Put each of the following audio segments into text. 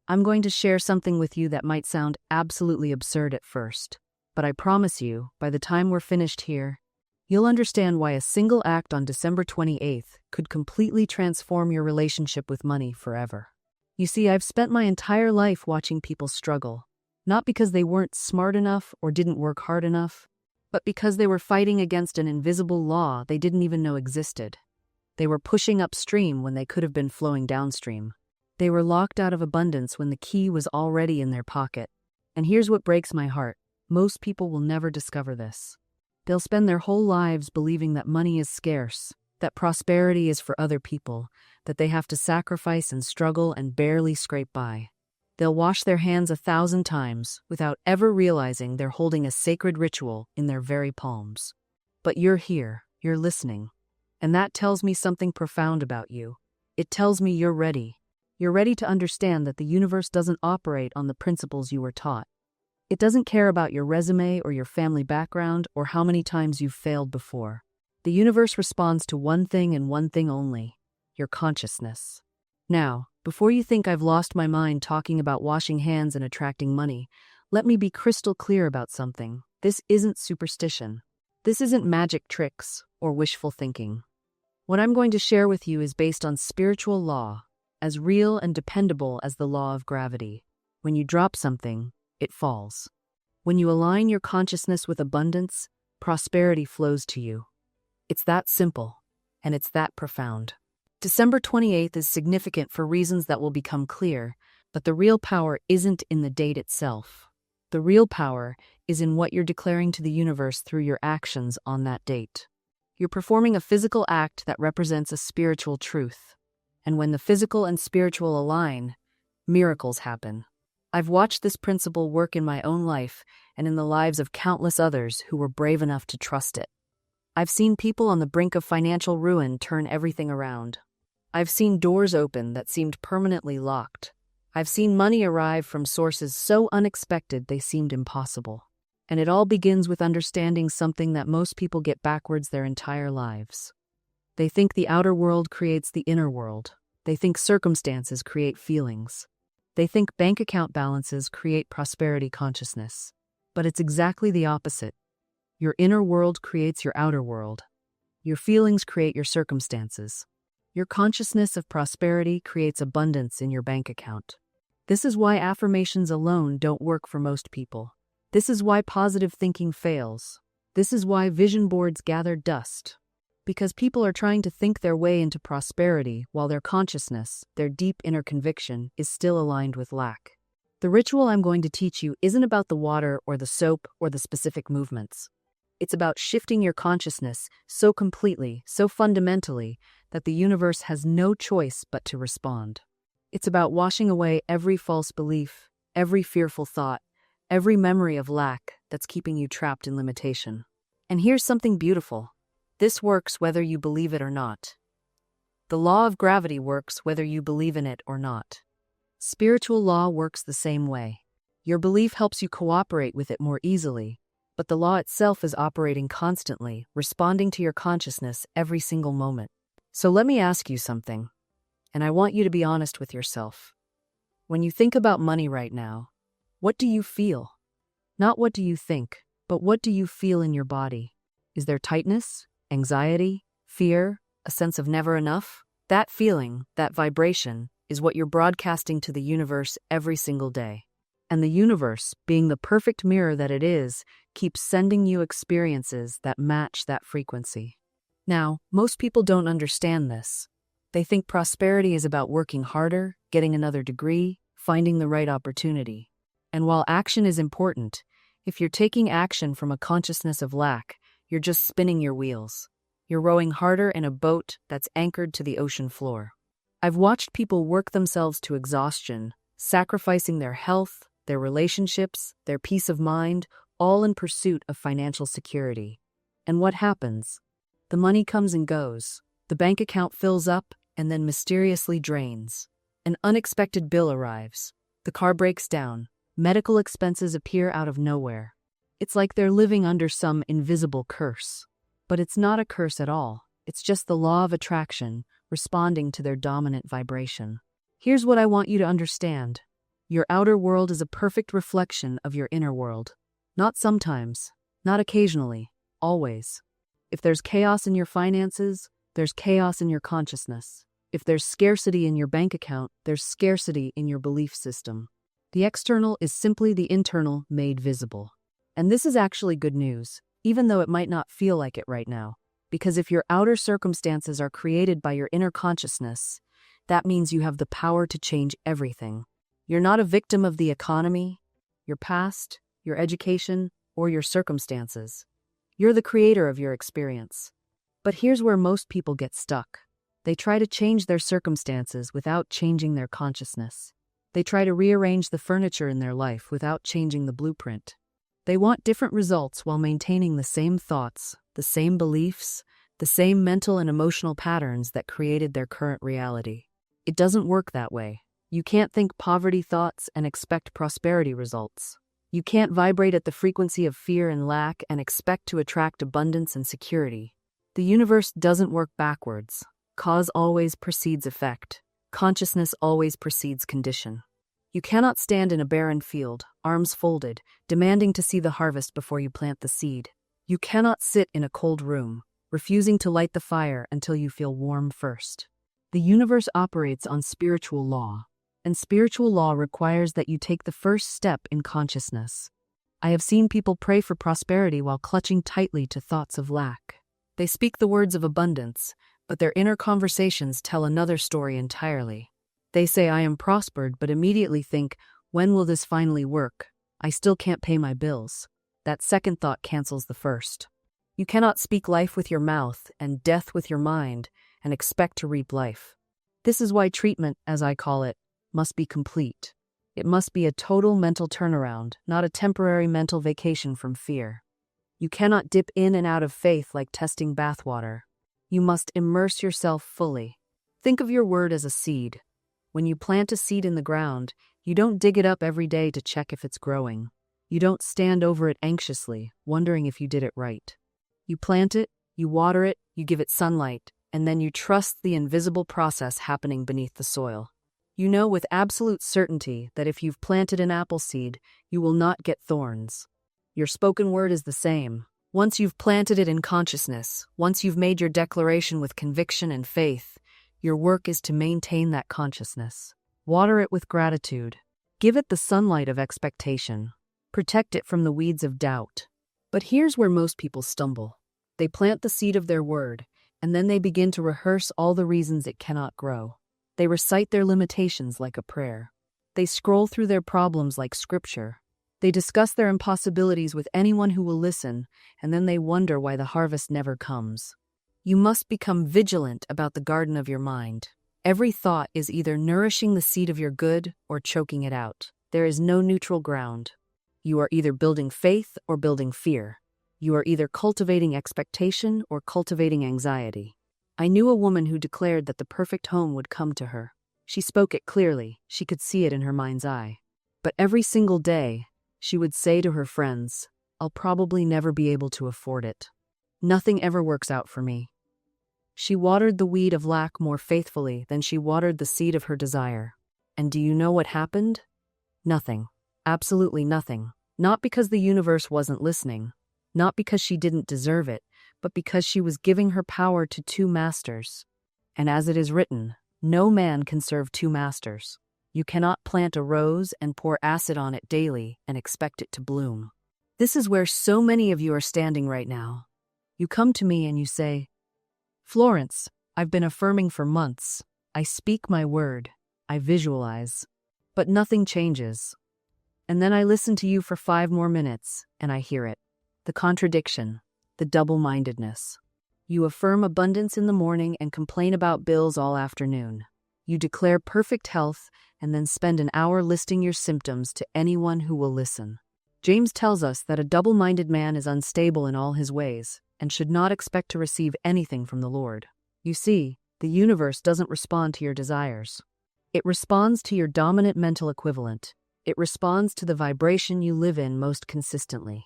I'm going to share something with you that might sound absolutely absurd at first, but I promise you, by the time we're finished here, you'll understand why a single act on December 28th could completely transform your relationship with money forever. You see, I've spent my entire life watching people struggle, not because they weren't smart enough or didn't work hard enough, but because they were fighting against an invisible law they didn't even know existed. They were pushing upstream when they could have been flowing downstream. They were locked out of abundance when the key was already in their pocket. And here's what breaks my heart. Most people will never discover this. They'll spend their whole lives believing that money is scarce, that prosperity is for other people, that they have to sacrifice and struggle and barely scrape by. They'll wash their hands 1,000 times without ever realizing they're holding a sacred ritual in their very palms. But you're here, you're listening. And that tells me something profound about you. It tells me you're ready. You're ready to understand that the universe doesn't operate on the principles you were taught. It doesn't care about your resume or your family background or how many times you've failed before. The universe responds to one thing and one thing only: your consciousness. Now, before you think I've lost my mind talking about washing hands and attracting money, let me be crystal clear about something. This isn't superstition. This isn't magic tricks or wishful thinking. What I'm going to share with you is based on spiritual law, as real and dependable as the law of gravity. When you drop something, it falls. When you align your consciousness with abundance, prosperity flows to you. It's that simple, and it's that profound. December 28th is significant for reasons that will become clear, but the real power isn't in the date itself. The real power is in what you're declaring to the universe through your actions on that date. You're performing a physical act that represents a spiritual truth. And when the physical and spiritual align, miracles happen. I've watched this principle work in my own life and in the lives of countless others who were brave enough to trust it. I've seen people on the brink of financial ruin turn everything around. I've seen doors open that seemed permanently locked. I've seen money arrive from sources so unexpected they seemed impossible. And it all begins with understanding something that most people get backwards their entire lives. They think the outer world creates the inner world. They think circumstances create feelings. They think bank account balances create prosperity consciousness. But it's exactly the opposite. Your inner world creates your outer world. Your feelings create your circumstances. Your consciousness of prosperity creates abundance in your bank account. This is why affirmations alone don't work for most people. This is why positive thinking fails. This is why vision boards gather dust. Because people are trying to think their way into prosperity while their consciousness, their deep inner conviction, is still aligned with lack. The ritual I'm going to teach you isn't about the water or the soap or the specific movements. It's about shifting your consciousness so completely, so fundamentally, that the universe has no choice but to respond. It's about washing away every false belief, every fearful thought, every memory of lack that's keeping you trapped in limitation. And here's something beautiful. This works whether you believe it or not. The law of gravity works whether you believe in it or not. Spiritual law works the same way. Your belief helps you cooperate with it more easily, but the law itself is operating constantly, responding to your consciousness every single moment. So let me ask you something, and I want you to be honest with yourself. When you think about money right now, what do you feel? Not what do you think, but what do you feel in your body? Is there tightness, anxiety, fear, a sense of never enough? That feeling, that vibration, is what you're broadcasting to the universe every single day. And the universe, being the perfect mirror that it is, keeps sending you experiences that match that frequency. Now, most people don't understand this. They think prosperity is about working harder, getting another degree, finding the right opportunity. And while action is important, if you're taking action from a consciousness of lack, you're just spinning your wheels. You're rowing harder in a boat that's anchored to the ocean floor. I've watched people work themselves to exhaustion, sacrificing their health, their relationships, their peace of mind, all in pursuit of financial security. And what happens? The money comes and goes. The bank account fills up and then mysteriously drains. An unexpected bill arrives. The car breaks down. Medical expenses appear out of nowhere. It's like they're living under some invisible curse. But it's not a curse at all. It's just the law of attraction responding to their dominant vibration. Here's what I want you to understand. Your outer world is a perfect reflection of your inner world. Not sometimes, not occasionally, always. If there's chaos in your finances, there's chaos in your consciousness. If there's scarcity in your bank account, there's scarcity in your belief system. The external is simply the internal made visible. And this is actually good news, even though it might not feel like it right now. Because if your outer circumstances are created by your inner consciousness, that means you have the power to change everything. You're not a victim of the economy, your past, your education, or your circumstances. You're the creator of your experience. But here's where most people get stuck. They try to change their circumstances without changing their consciousness. They try to rearrange the furniture in their life without changing the blueprint. They want different results while maintaining the same thoughts, the same beliefs, the same mental and emotional patterns that created their current reality. It doesn't work that way. You can't think poverty thoughts and expect prosperity results. You can't vibrate at the frequency of fear and lack and expect to attract abundance and security. The universe doesn't work backwards. Cause always precedes effect. Consciousness always precedes condition. You cannot stand in a barren field, arms folded, demanding to see the harvest before you plant the seed. You cannot sit in a cold room, refusing to light the fire until you feel warm first. The universe operates on spiritual law, and spiritual law requires that you take the first step in consciousness. I have seen people pray for prosperity while clutching tightly to thoughts of lack. They speak the words of abundance, but their inner conversations tell another story entirely. They say, "I am prospered," but immediately think, "When will this finally work? I still can't pay my bills." That second thought cancels the first. You cannot speak life with your mouth and death with your mind and expect to reap life. This is why treatment, as I call it, must be complete. It must be a total mental turnaround, not a temporary mental vacation from fear. You cannot dip in and out of faith like testing bathwater. You must immerse yourself fully. Think of your word as a seed. When you plant a seed in the ground, you don't dig it up every day to check if it's growing. You don't stand over it anxiously, wondering if you did it right. You plant it, you water it, you give it sunlight, and then you trust the invisible process happening beneath the soil. You know with absolute certainty that if you've planted an apple seed, you will not get thorns. Your spoken word is the same. Once you've planted it in consciousness, once you've made your declaration with conviction and faith, your work is to maintain that consciousness. Water it with gratitude. Give it the sunlight of expectation. Protect it from the weeds of doubt. But here's where most people stumble. They plant the seed of their word, and then they begin to rehearse all the reasons it cannot grow. They recite their limitations like a prayer. They scroll through their problems like scripture. They discuss their impossibilities with anyone who will listen, and then they wonder why the harvest never comes. You must become vigilant about the garden of your mind. Every thought is either nourishing the seed of your good or choking it out. There is no neutral ground. You are either building faith or building fear. You are either cultivating expectation or cultivating anxiety. I knew a woman who declared that the perfect home would come to her. She spoke it clearly. She could see it in her mind's eye. But every single day, she would say to her friends, "I'll probably never be able to afford it. Nothing ever works out for me." She watered the weed of lack more faithfully than she watered the seed of her desire. And do you know what happened? Nothing. Absolutely nothing. Not because the universe wasn't listening, not because she didn't deserve it, but because she was giving her power to two masters. And as it is written, no man can serve two masters. You cannot plant a rose and pour acid on it daily and expect it to bloom. This is where so many of you are standing right now. You come to me and you say, "Florence, I've been affirming for months. I speak my word. I visualize. But nothing changes." And then I listen to you for 5 more minutes, and I hear it. The contradiction, the double-mindedness. You affirm abundance in the morning and complain about bills all afternoon. You declare perfect health and then spend an hour listing your symptoms to anyone who will listen. James tells us that a double-minded man is unstable in all his ways and should not expect to receive anything from the Lord. You see, the universe doesn't respond to your desires. It responds to your dominant mental equivalent. It responds to the vibration you live in most consistently.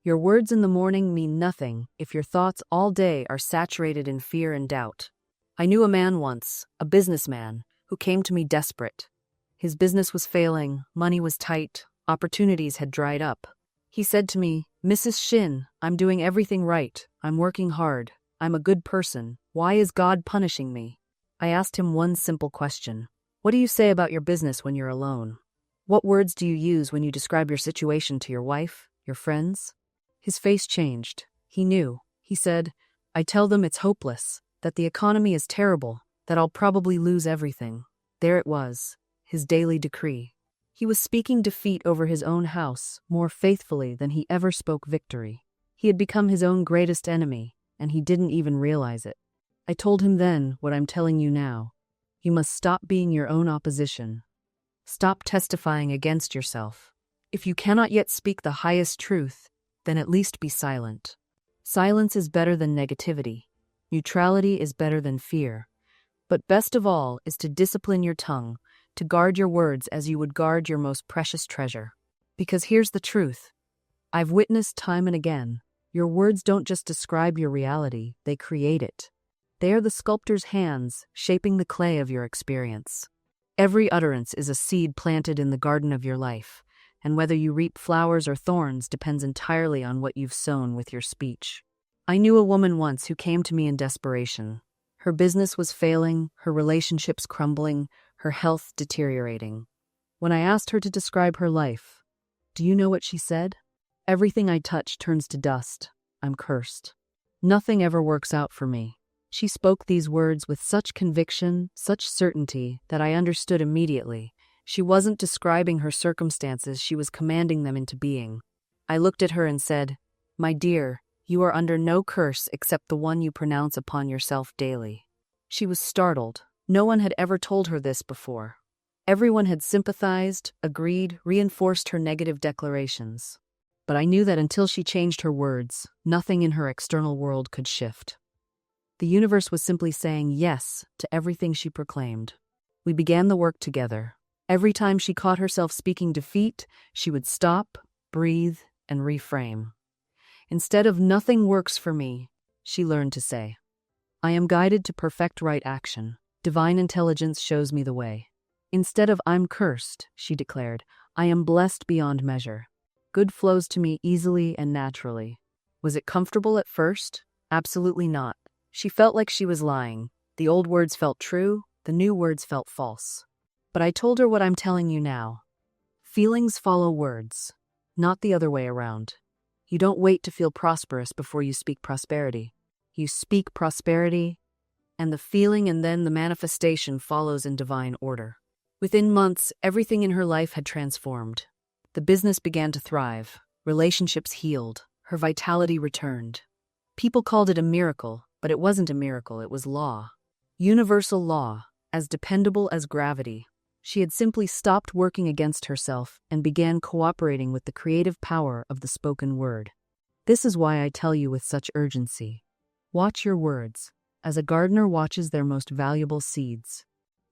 Your words in the morning mean nothing if your thoughts all day are saturated in fear and doubt. I knew a man once, a businessman, who came to me desperate. His business was failing, money was tight, opportunities had dried up. He said to me, "Mrs. Shinn, I'm doing everything right. I'm working hard. I'm a good person. Why is God punishing me?" I asked him one simple question. "What do you say about your business when you're alone? What words do you use when you describe your situation to your wife, your friends?" His face changed. He knew. He said, "I tell them it's hopeless, that the economy is terrible, that I'll probably lose everything." There it was, his daily decree. He was speaking defeat over his own house more faithfully than he ever spoke victory. He had become his own greatest enemy, and he didn't even realize it. I told him then what I'm telling you now. You must stop being your own opposition. Stop testifying against yourself. If you cannot yet speak the highest truth, then at least be silent. Silence is better than negativity. Neutrality is better than fear. But best of all is to discipline your tongue, to guard your words as you would guard your most precious treasure. Because here's the truth. I've witnessed time and again, your words don't just describe your reality, they create it. They are the sculptor's hands, shaping the clay of your experience. Every utterance is a seed planted in the garden of your life, and whether you reap flowers or thorns depends entirely on what you've sown with your speech. I knew a woman once who came to me in desperation. Her business was failing, her relationships crumbling, her health deteriorating. When I asked her to describe her life, do you know what she said? "Everything I touch turns to dust. I'm cursed. Nothing ever works out for me." She spoke these words with such conviction, such certainty, that I understood immediately. She wasn't describing her circumstances, she was commanding them into being. I looked at her and said, "My dear, you are under no curse except the one you pronounce upon yourself daily." She was startled. No one had ever told her this before. Everyone had sympathized, agreed, reinforced her negative declarations. But I knew that until she changed her words, nothing in her external world could shift. The universe was simply saying yes to everything she proclaimed. We began the work together. Every time she caught herself speaking defeat, she would stop, breathe, and reframe. Instead of "nothing works for me," she learned to say, "I am guided to perfect right action. Divine intelligence shows me the way." Instead of "I'm cursed," she declared, "I am blessed beyond measure. Good flows to me easily and naturally." Was it comfortable at first? Absolutely not. She felt like she was lying. The old words felt true, the new words felt false. But I told her what I'm telling you now. Feelings follow words, not the other way around. You don't wait to feel prosperous before you speak prosperity. You speak prosperity, and the feeling and then the manifestation follows in divine order. Within months, everything in her life had transformed. The business began to thrive, relationships healed, her vitality returned. People called it a miracle, but it wasn't a miracle, it was law. Universal law, as dependable as gravity. She had simply stopped working against herself and began cooperating with the creative power of the spoken word. This is why I tell you with such urgency. Watch your words, as a gardener watches their most valuable seeds.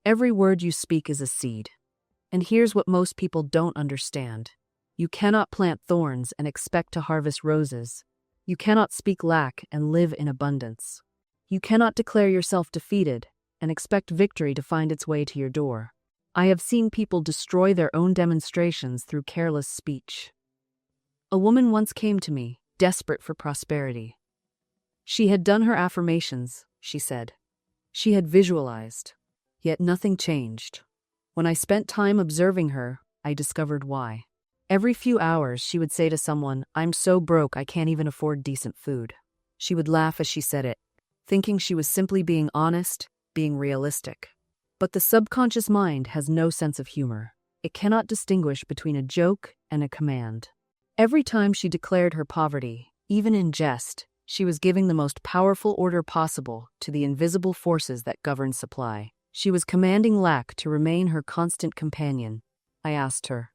Every word you speak is a seed. And here's what most people don't understand. You cannot plant thorns and expect to harvest roses. You cannot speak lack and live in abundance. You cannot declare yourself defeated and expect victory to find its way to your door. I have seen people destroy their own demonstrations through careless speech. A woman once came to me, desperate for prosperity. She had done her affirmations, she said. She had visualized, yet nothing changed. When I spent time observing her, I discovered why. Every few hours, she would say to someone, "I'm so broke I can't even afford decent food." She would laugh as she said it, thinking she was simply being honest, being realistic. But the subconscious mind has no sense of humor. It cannot distinguish between a joke and a command. Every time she declared her poverty, even in jest, she was giving the most powerful order possible to the invisible forces that govern supply. She was commanding lack to remain her constant companion. I asked her,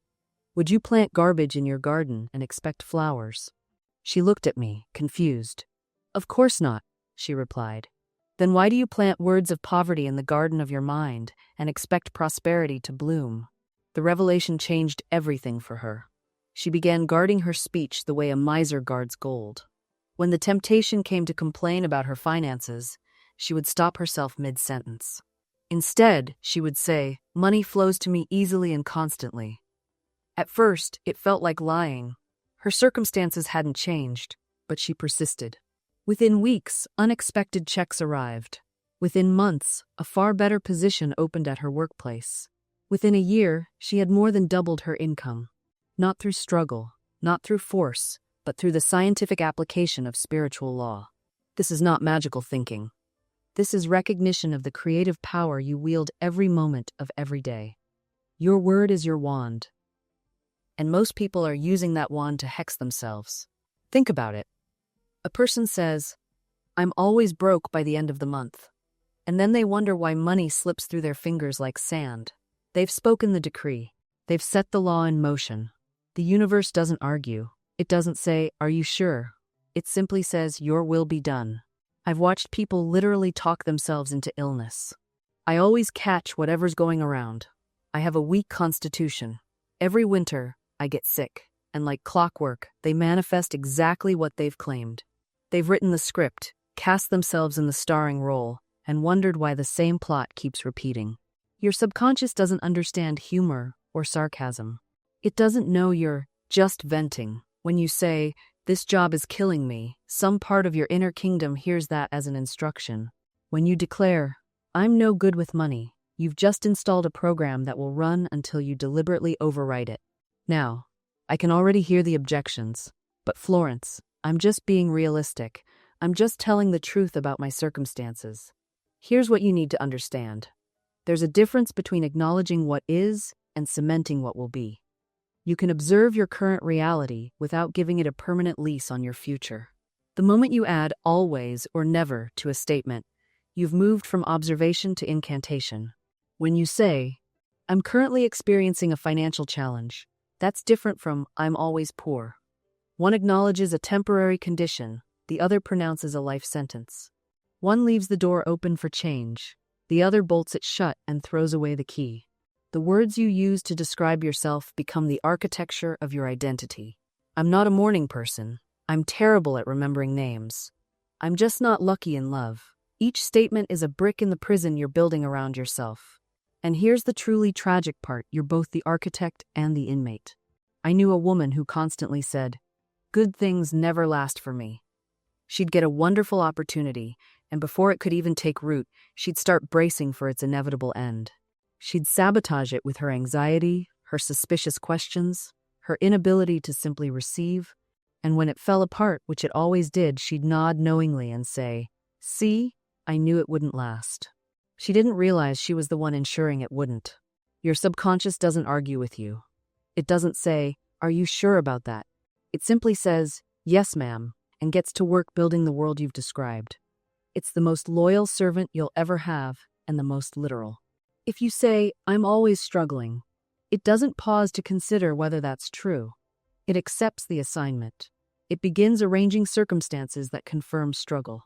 "Would you plant garbage in your garden and expect flowers?" She looked at me, confused. "Of course not," she replied. "Then why do you plant words of poverty in the garden of your mind and expect prosperity to bloom?" The revelation changed everything for her. She began guarding her speech the way a miser guards gold. When the temptation came to complain about her finances, she would stop herself mid-sentence. Instead, she would say, money flows to me easily and constantly. At first, it felt like lying. Her circumstances hadn't changed, but she persisted. Within weeks, unexpected checks arrived. Within months, a far better position opened at her workplace. Within a year, she had more than doubled her income. Not through struggle, not through force, but through the scientific application of spiritual law. This is not magical thinking. This is recognition of the creative power you wield every moment of every day. Your word is your wand. And most people are using that wand to hex themselves. Think about it. A person says, I'm always broke by the end of the month. And then they wonder why money slips through their fingers like sand. They've spoken the decree. They've set the law in motion. The universe doesn't argue. It doesn't say, are you sure? It simply says, your will be done. I've watched people literally talk themselves into illness. I always catch whatever's going around. I have a weak constitution. Every winter, I get sick. And like clockwork, they manifest exactly what they've claimed. They've written the script, cast themselves in the starring role, and wondered why the same plot keeps repeating. Your subconscious doesn't understand humor or sarcasm. It doesn't know you're just venting. When you say, this job is killing me, some part of your inner kingdom hears that as an instruction. When you declare, I'm no good with money, you've just installed a program that will run until you deliberately overwrite it. Now, I can already hear the objections. But Florence, I'm just being realistic. I'm just telling the truth about my circumstances. Here's what you need to understand. There's a difference between acknowledging what is and cementing what will be. You can observe your current reality without giving it a permanent lease on your future. The moment you add always or never to a statement, you've moved from observation to incantation. When you say, I'm currently experiencing a financial challenge, that's different from I'm always poor. One acknowledges a temporary condition, the other pronounces a life sentence. One leaves the door open for change, the other bolts it shut and throws away the key. The words you use to describe yourself become the architecture of your identity. I'm not a morning person. I'm terrible at remembering names. I'm just not lucky in love. Each statement is a brick in the prison you're building around yourself. And here's the truly tragic part, you're both the architect and the inmate. I knew a woman who constantly said, good things never last for me. She'd get a wonderful opportunity, and before it could even take root, she'd start bracing for its inevitable end. She'd sabotage it with her anxiety, her suspicious questions, her inability to simply receive, and when it fell apart, which it always did, she'd nod knowingly and say, see, I knew it wouldn't last. She didn't realize she was the one ensuring it wouldn't. Your subconscious doesn't argue with you. It doesn't say, are you sure about that? It simply says, yes, ma'am, and gets to work building the world you've described. It's the most loyal servant you'll ever have, and the most literal. If you say, I'm always struggling, it doesn't pause to consider whether that's true. It accepts the assignment. It begins arranging circumstances that confirm struggle.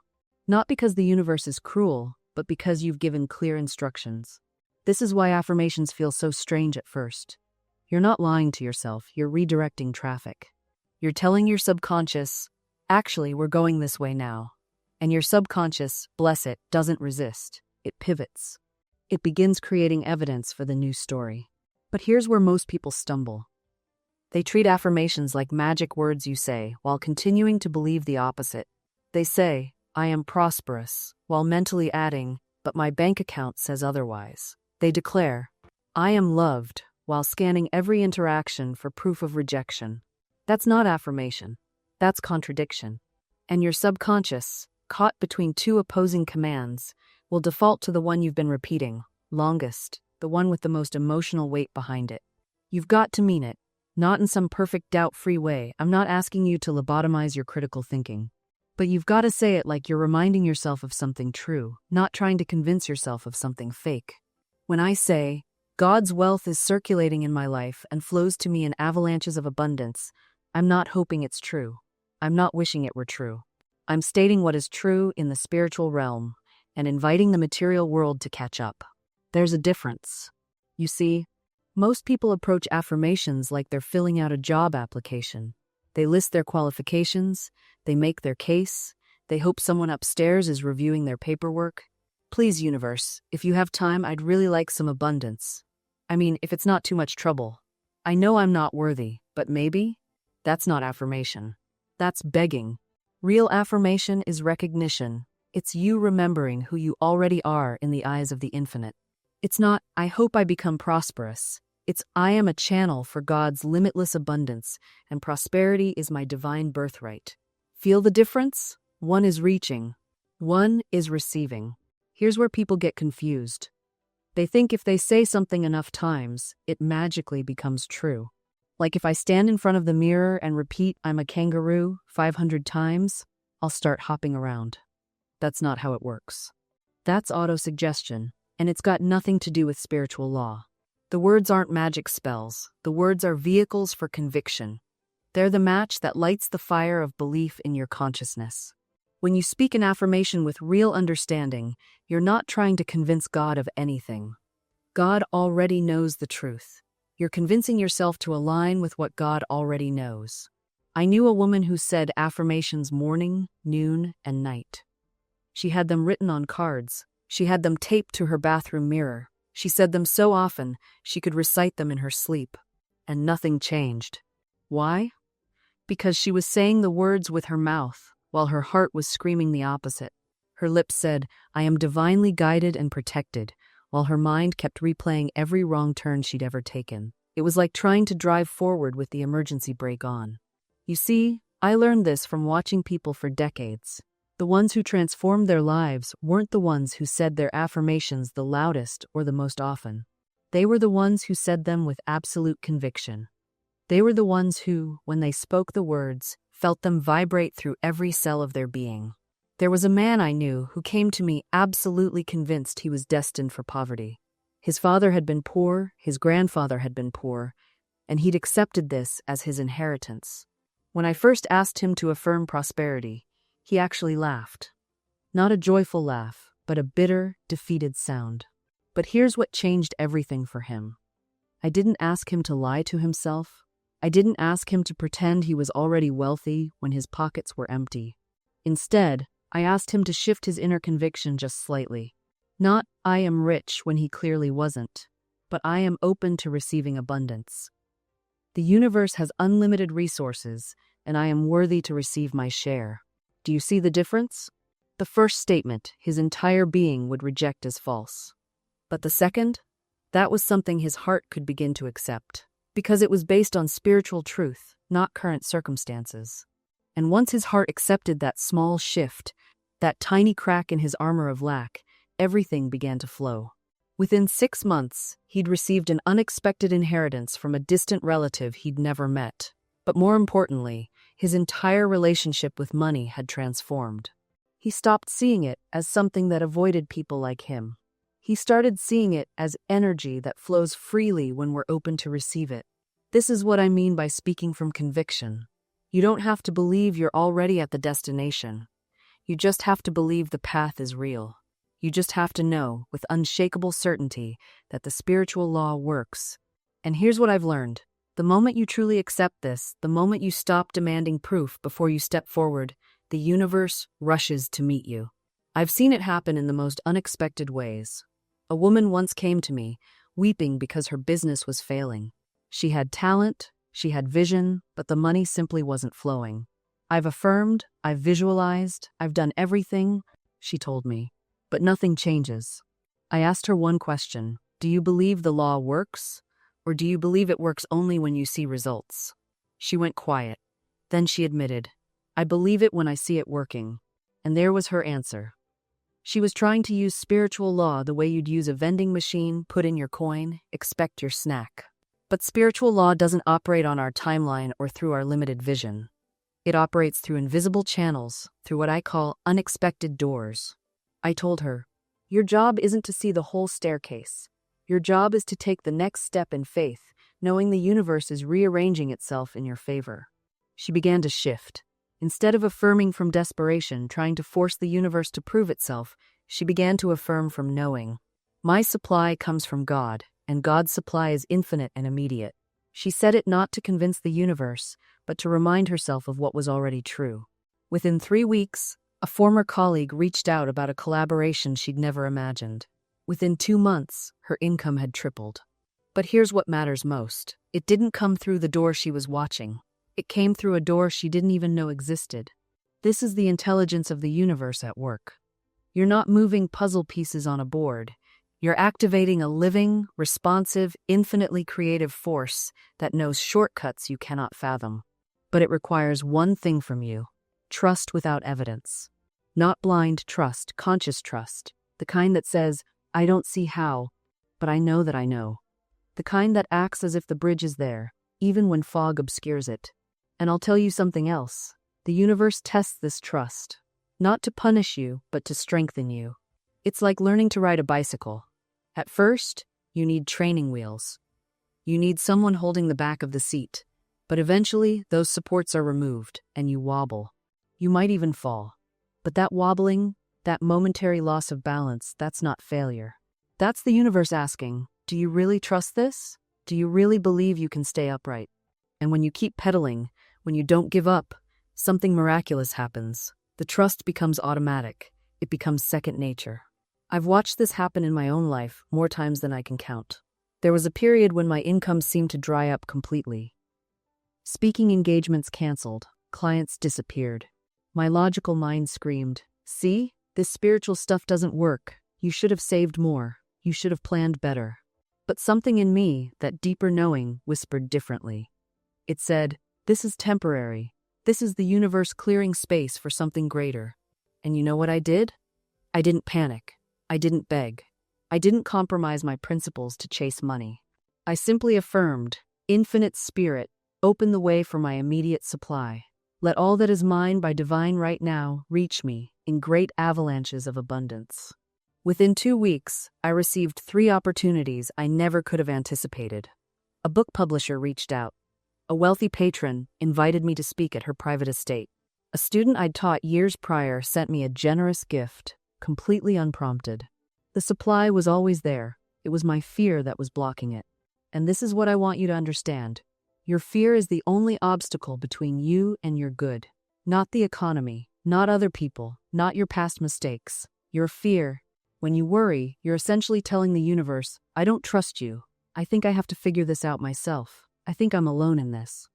Not because the universe is cruel, but because you've given clear instructions. This is why affirmations feel so strange at first. You're not lying to yourself, you're redirecting traffic. You're telling your subconscious, actually, we're going this way now. And your subconscious, bless it, doesn't resist. It pivots. It begins creating evidence for the new story. But here's where most people stumble. They treat affirmations like magic words you say, while continuing to believe the opposite. They say, I am prosperous, while mentally adding, but my bank account says otherwise. They declare, I am loved, while scanning every interaction for proof of rejection. That's not affirmation. That's contradiction. And your subconscious, caught between two opposing commands, will default to the one you've been repeating, longest, the one with the most emotional weight behind it. You've got to mean it, not in some perfect doubt-free way. I'm not asking you to lobotomize your critical thinking. But you've got to say it like you're reminding yourself of something true, not trying to convince yourself of something fake. When I say, God's wealth is circulating in my life and flows to me in avalanches of abundance, I'm not hoping it's true. I'm not wishing it were true. I'm stating what is true in the spiritual realm and inviting the material world to catch up. There's a difference. You see, most people approach affirmations like they're filling out a job application. They list their qualifications, they make their case, they hope someone upstairs is reviewing their paperwork. Please, universe, if you have time, I'd really like some abundance. I mean, if it's not too much trouble. I know I'm not worthy, but maybe? That's not affirmation. That's begging. Real affirmation is recognition. It's you remembering who you already are in the eyes of the infinite. It's not, I hope I become prosperous. It's, I am a channel for God's limitless abundance, and prosperity is my divine birthright. Feel the difference? One is reaching. One is receiving. Here's where people get confused. They think if they say something enough times, it magically becomes true. Like if I stand in front of the mirror and repeat, I'm a kangaroo, 500 times, I'll start hopping around. That's not how it works. That's autosuggestion, and it's got nothing to do with spiritual law. The words aren't magic spells. The words are vehicles for conviction. They're the match that lights the fire of belief in your consciousness. When you speak an affirmation with real understanding, you're not trying to convince God of anything. God already knows the truth. You're convincing yourself to align with what God already knows. I knew a woman who said affirmations morning, noon, and night. She had them written on cards. She had them taped to her bathroom mirror. She said them so often, she could recite them in her sleep. And nothing changed. Why? Because she was saying the words with her mouth, while her heart was screaming the opposite. Her lips said, I am divinely guided and protected, while her mind kept replaying every wrong turn she'd ever taken. It was like trying to drive forward with the emergency brake on. You see, I learned this from watching people for decades. The ones who transformed their lives weren't the ones who said their affirmations the loudest or the most often. They were the ones who said them with absolute conviction. They were the ones who, when they spoke the words, felt them vibrate through every cell of their being. There was a man I knew who came to me absolutely convinced he was destined for poverty. His father had been poor, his grandfather had been poor, and he'd accepted this as his inheritance. When I first asked him to affirm prosperity, he actually laughed. Not a joyful laugh, but a bitter, defeated sound. But here's what changed everything for him. I didn't ask him to lie to himself. I didn't ask him to pretend he was already wealthy when his pockets were empty. Instead, I asked him to shift his inner conviction just slightly. Not, I am rich when he clearly wasn't, but I am open to receiving abundance. The universe has unlimited resources, and I am worthy to receive my share. Do you see the difference? The first statement, his entire being would reject as false. But the second? That was something his heart could begin to accept, because it was based on spiritual truth, not current circumstances. And once his heart accepted that small shift, that tiny crack in his armor of lack, everything began to flow. Within 6 months, he'd received an unexpected inheritance from a distant relative he'd never met. But more importantly, his entire relationship with money had transformed. He stopped seeing it as something that avoided people like him. He started seeing it as energy that flows freely when we're open to receive it. This is what I mean by speaking from conviction. You don't have to believe you're already at the destination. You just have to believe the path is real. You just have to know, with unshakable certainty, that the spiritual law works. And here's what I've learned. The moment you truly accept this, the moment you stop demanding proof before you step forward, the universe rushes to meet you. I've seen it happen in the most unexpected ways. A woman once came to me, weeping because her business was failing. She had talent, she had vision, but the money simply wasn't flowing. I've affirmed, I've visualized, I've done everything, she told me, but nothing changes. I asked her one question, do you believe the law works? Or do you believe it works only when you see results? She went quiet. Then she admitted, I believe it when I see it working. And there was her answer. She was trying to use spiritual law the way you'd use a vending machine, put in your coin, expect your snack. But spiritual law doesn't operate on our timeline or through our limited vision. It operates through invisible channels, through what I call unexpected doors. I told her, your job isn't to see the whole staircase. Your job is to take the next step in faith, knowing the universe is rearranging itself in your favor. She began to shift. Instead of affirming from desperation, trying to force the universe to prove itself, she began to affirm from knowing. My supply comes from God, and God's supply is infinite and immediate. She said it not to convince the universe, but to remind herself of what was already true. Within 3 weeks, A former colleague reached out about a collaboration she'd never imagined. Within 2 months, her income had tripled. But here's what matters most. It didn't come through the door she was watching. It came through a door she didn't even know existed. This is the intelligence of the universe at work. You're not moving puzzle pieces on a board. You're activating a living, responsive, infinitely creative force that knows shortcuts you cannot fathom. But it requires one thing from you: trust without evidence. Not blind trust, conscious trust. The kind that says, I don't see how, but I know that I know. The kind that acts as if the bridge is there, even when fog obscures it. And I'll tell you something else. The universe tests this trust, not to punish you, but to strengthen you. It's like learning to ride a bicycle. At first, you need training wheels. You need someone holding the back of the seat. But eventually, those supports are removed, and you wobble. You might even fall. But that wobbling, that momentary loss of balance, that's not failure. That's the universe asking, do you really trust this? Do you really believe you can stay upright? And when you keep pedaling, when you don't give up, something miraculous happens. The trust becomes automatic. It becomes second nature. I've watched this happen in my own life more times than I can count. There was a period when my income seemed to dry up completely. Speaking engagements canceled. Clients disappeared. My logical mind screamed, see, this spiritual stuff doesn't work. You should have saved more. You should have planned better. But something in me, that deeper knowing, whispered differently. It said, this is temporary. This is the universe clearing space for something greater. And you know what I did? I didn't panic. I didn't beg. I didn't compromise my principles to chase money. I simply affirmed, infinite spirit, open the way for my immediate supply. Let all that is mine by divine right now reach me in great avalanches of abundance. Within 2 weeks, I received 3 opportunities I never could have anticipated. A book publisher reached out. A wealthy patron invited me to speak at her private estate. A student I'd taught years prior sent me a generous gift, completely unprompted. The supply was always there. It was my fear that was blocking it. And this is what I want you to understand. Your fear is the only obstacle between you and your good. Not the economy, not other people, not your past mistakes. Your fear. When you worry, you're essentially telling the universe, I don't trust you. I think I have to figure this out myself. I think I'm alone in this.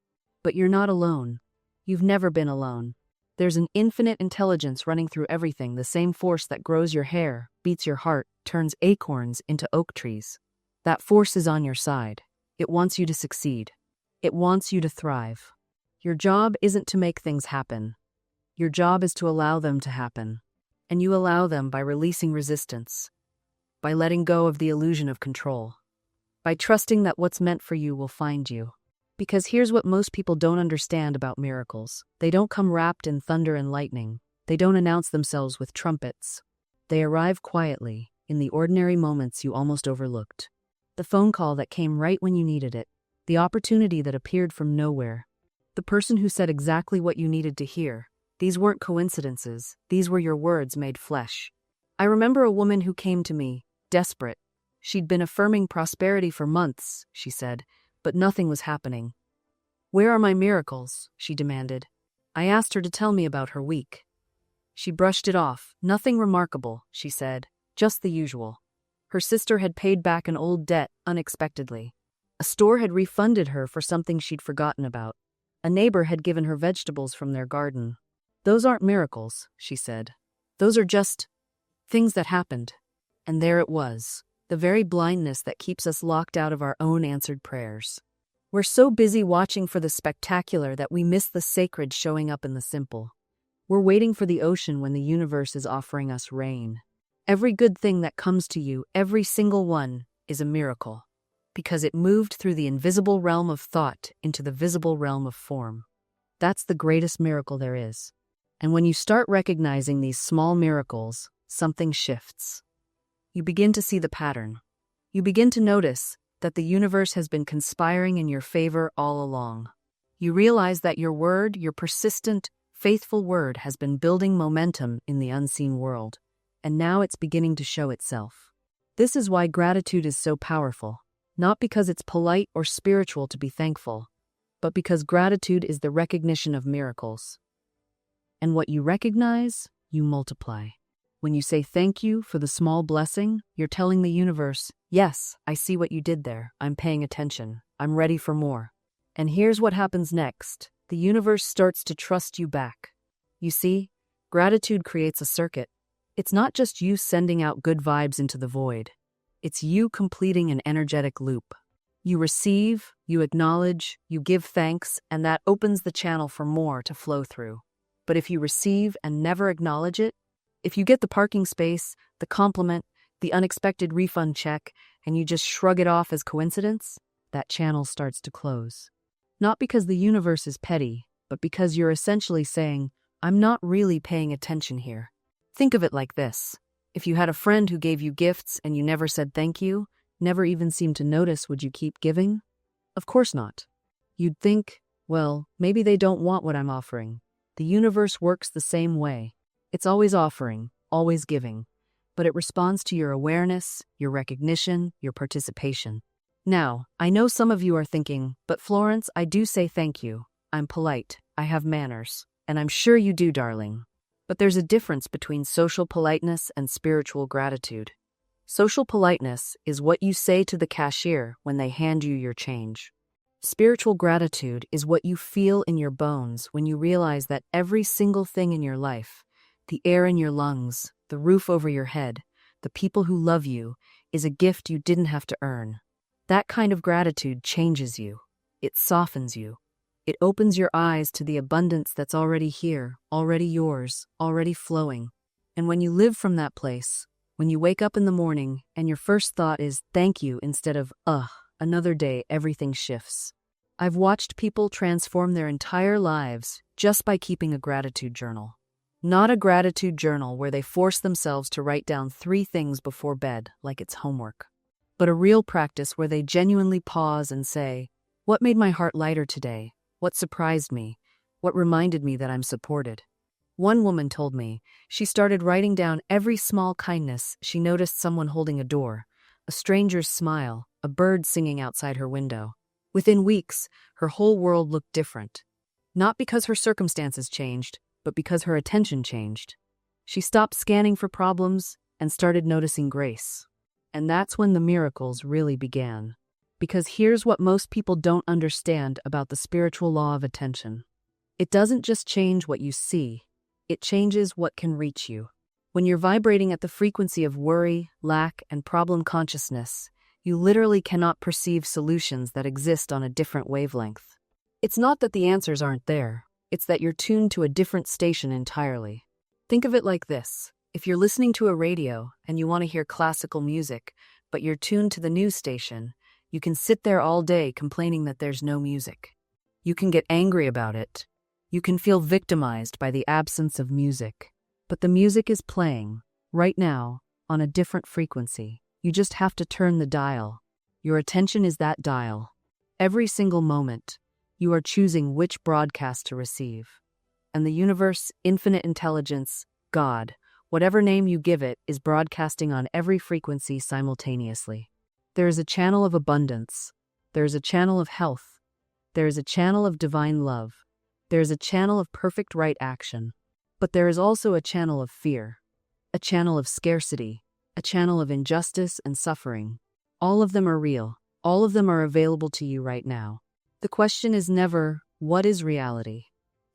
But you're not alone. You've never been alone. There's an infinite intelligence running through everything, the same force that grows your hair, beats your heart, turns acorns into oak trees. That force is on your side. It wants you to succeed. It wants you to thrive. Your job isn't to make things happen. Your job is to allow them to happen. And you allow them by releasing resistance, by letting go of the illusion of control, by trusting that what's meant for you will find you. Because here's what most people don't understand about miracles. They don't come wrapped in thunder and lightning. They don't announce themselves with trumpets. They arrive quietly, in the ordinary moments you almost overlooked. The phone call that came right when you needed it. The opportunity that appeared from nowhere. The person who said exactly what you needed to hear. These weren't coincidences. These were your words made flesh. I remember a woman who came to me, desperate. She'd been affirming prosperity for months, she said, but nothing was happening. Where are my miracles? She demanded. I asked her to tell me about her week. She brushed it off. Nothing remarkable, she said, just the usual. Her sister had paid back an old debt unexpectedly. A store had refunded her for something she'd forgotten about. A neighbor had given her vegetables from their garden. Those aren't miracles, she said. Those are just things that happened. And there it was, the very blindness that keeps us locked out of our own answered prayers. We're so busy watching for the spectacular that we miss the sacred showing up in the simple. We're waiting for the ocean when the universe is offering us rain. Every good thing that comes to you, every single one, is a miracle. Because it moved through the invisible realm of thought into the visible realm of form. That's the greatest miracle there is. And when you start recognizing these small miracles, something shifts. You begin to see the pattern. You begin to notice that the universe has been conspiring in your favor all along. You realize that your word, your persistent, faithful word, has been building momentum in the unseen world. And now it's beginning to show itself. This is why gratitude is so powerful. Not because it's polite or spiritual to be thankful, but because gratitude is the recognition of miracles. And what you recognize, you multiply. When you say thank you for the small blessing, you're telling the universe, yes, I see what you did there. I'm paying attention. I'm ready for more. And here's what happens next. The universe starts to trust you back. You see, gratitude creates a circuit. It's not just you sending out good vibes into the void. It's you completing an energetic loop. You receive, you acknowledge, you give thanks, and that opens the channel for more to flow through. But if you receive and never acknowledge it, if you get the parking space, the compliment, the unexpected refund check, and you just shrug it off as coincidence, that channel starts to close. Not because the universe is petty, but because you're essentially saying, I'm not really paying attention here. Think of it like this. If you had a friend who gave you gifts and you never said thank you, never even seemed to notice, would you keep giving? Of course not. You'd think, well, maybe they don't want what I'm offering. The universe works the same way. It's always offering, always giving, but it responds to your awareness, your recognition, your participation. Now, I know some of you are thinking, but Florence, I do say thank you. I'm polite, I have manners, and I'm sure you do, darling. But there's a difference between social politeness and spiritual gratitude. Social politeness is what you say to the cashier when they hand you your change. Spiritual gratitude is what you feel in your bones when you realize that every single thing in your life, the air in your lungs, the roof over your head, the people who love you, is a gift you didn't have to earn. That kind of gratitude changes you. It softens you. It opens your eyes to the abundance that's already here, already yours, already flowing. And when you live from that place, when you wake up in the morning and your first thought is thank you instead of another day, everything shifts. I've watched people transform their entire lives just by keeping a gratitude journal. Not a gratitude journal where they force themselves to write down 3 things before bed, like it's homework, but a real practice where they genuinely pause and say, what made my heart lighter today? What surprised me? What reminded me that I'm supported? One woman told me she started writing down every small kindness she noticed: someone holding a door, a stranger's smile, a bird singing outside her window. Within weeks, her whole world looked different. Not because her circumstances changed, but because her attention changed. She stopped scanning for problems and started noticing grace. And that's when the miracles really began. Because here's what most people don't understand about the spiritual law of attention. It doesn't just change what you see, it changes what can reach you. When you're vibrating at the frequency of worry, lack, and problem consciousness, you literally cannot perceive solutions that exist on a different wavelength. It's not that the answers aren't there. It's that you're tuned to a different station entirely. Think of it like this. If you're listening to a radio and you want to hear classical music, but you're tuned to the news station, you can sit there all day complaining that there's no music. You can get angry about it. You can feel victimized by the absence of music. But the music is playing, right now, on a different frequency. You just have to turn the dial. Your attention is that dial. Every single moment, you are choosing which broadcast to receive. And the universe, infinite intelligence, God, whatever name you give it, is broadcasting on every frequency simultaneously. There is a channel of abundance. There is a channel of health. There is a channel of divine love. There is a channel of perfect right action. But there is also a channel of fear, a channel of scarcity, a channel of injustice and suffering. All of them are real. All of them are available to you right now. The question is never, what is reality?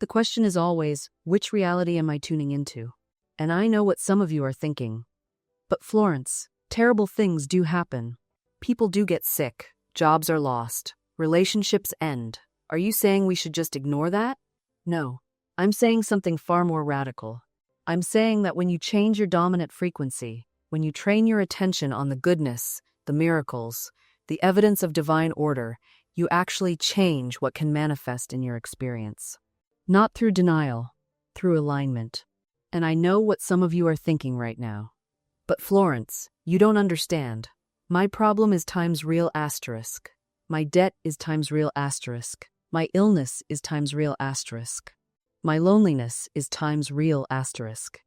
The question is always, which reality am I tuning into? And I know what some of you are thinking. But Florence, terrible things do happen. People do get sick. Jobs are lost. Relationships end. Are you saying we should just ignore that? No. I'm saying something far more radical. I'm saying that when you change your dominant frequency, when you train your attention on the goodness, the miracles, the evidence of divine order, you actually change what can manifest in your experience. Not through denial, through alignment. And I know what some of you are thinking right now. But Florence, you don't understand. My problem is times real asterisk. My debt is times real asterisk. My illness is times real asterisk. My loneliness is times real asterisk.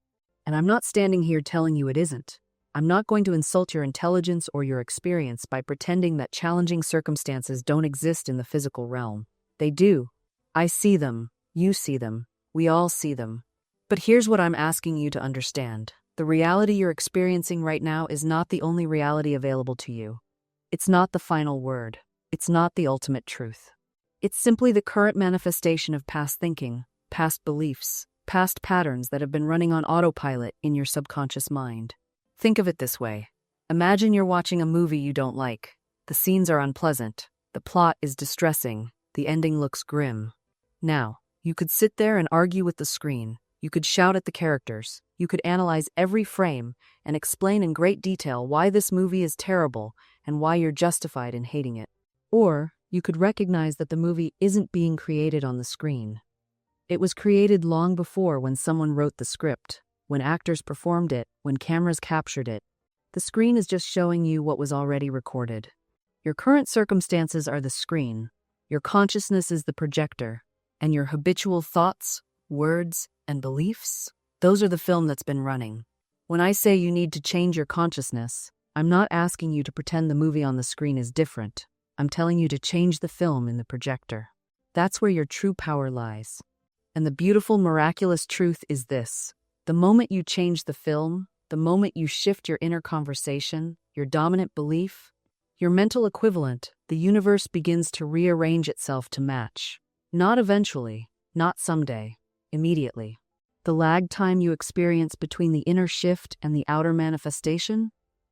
And I'm not standing here telling you it isn't. I'm not going to insult your intelligence or your experience by pretending that challenging circumstances don't exist in the physical realm. They do. I see them. You see them. We all see them. But here's what I'm asking you to understand. The reality you're experiencing right now is not the only reality available to you. It's not the final word. It's not the ultimate truth. It's simply the current manifestation of past thinking, past beliefs, past patterns that have been running on autopilot in your subconscious mind. Think of it this way. Imagine you're watching a movie you don't like. The scenes are unpleasant. The plot is distressing. The ending looks grim. Now, you could sit there and argue with the screen. You could shout at the characters. You could analyze every frame and explain in great detail why this movie is terrible and why you're justified in hating it. Or, you could recognize that the movie isn't being created on the screen. It was created long before when someone wrote the script, when actors performed it, when cameras captured it. The screen is just showing you what was already recorded. Your current circumstances are the screen. Your consciousness is the projector. And your habitual thoughts, words, and beliefs, those are the film that's been running. When I say you need to change your consciousness, I'm not asking you to pretend the movie on the screen is different. I'm telling you to change the film in the projector. That's where your true power lies. And the beautiful, miraculous truth is this. The moment you change the film, the moment you shift your inner conversation, your dominant belief, your mental equivalent, the universe begins to rearrange itself to match. Not eventually, not someday, immediately. The lag time you experience between the inner shift and the outer manifestation,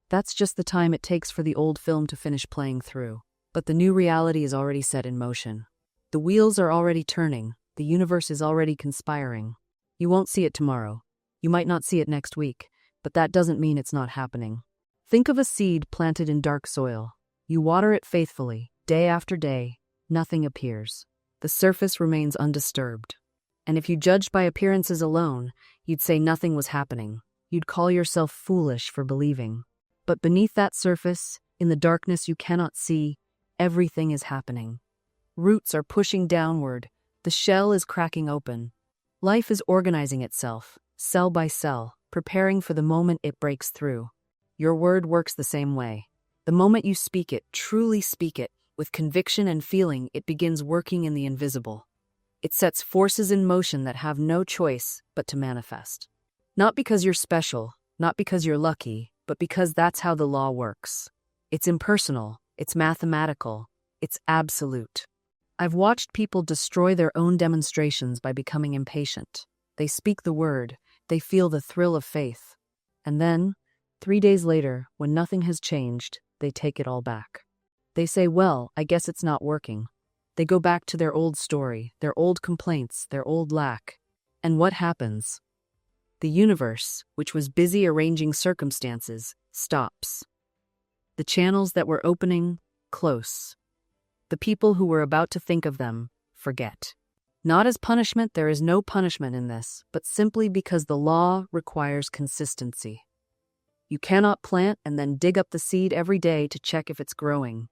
that's just the time it takes for the old film to finish playing through. But the new reality is already set in motion. The wheels are already turning. The universe is already conspiring. You won't see it tomorrow. You might not see it next week, but that doesn't mean it's not happening. Think of a seed planted in dark soil. You water it faithfully, day after day. Nothing appears. The surface remains undisturbed. And if you judged by appearances alone, you'd say nothing was happening. You'd call yourself foolish for believing. But beneath that surface, in the darkness you cannot see, everything is happening. Roots are pushing downward. The shell is cracking open. Life is organizing itself, cell by cell, preparing for the moment it breaks through. Your word works the same way. The moment you speak it, truly speak it, with conviction and feeling, it begins working in the invisible. It sets forces in motion that have no choice but to manifest. Not because you're special, not because you're lucky, but because that's how the law works. It's impersonal, it's mathematical, it's absolute. I've watched people destroy their own demonstrations by becoming impatient. They speak the word, they feel the thrill of faith. And then, 3 days later, when nothing has changed, they take it all back. They say, well, I guess it's not working. They go back to their old story, their old complaints, their old lack. And what happens? The universe, which was busy arranging circumstances, stops. The channels that were opening, close. The people who were about to think of them, forget. Not as punishment, there is no punishment in this, but simply because the law requires consistency. You cannot plant and then dig up the seed every day to check if it's growing.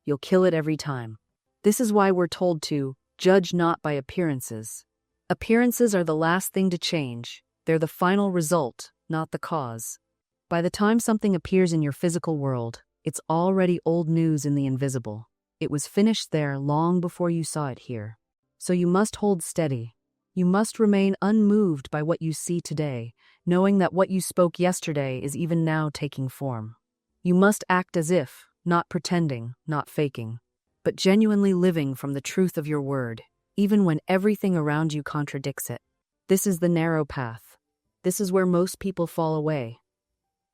You'll kill it every time. This is why we're told to judge not by appearances. Appearances are the last thing to change. They're the final result, not the cause. By the time something appears in your physical world, it's already old news in the invisible. It was finished there long before you saw it here. So you must hold steady. You must remain unmoved by what you see today, knowing that what you spoke yesterday is even now taking form. You must act as if, not pretending, not faking, but genuinely living from the truth of your word, even when everything around you contradicts it. This is the narrow path. This is where most people fall away,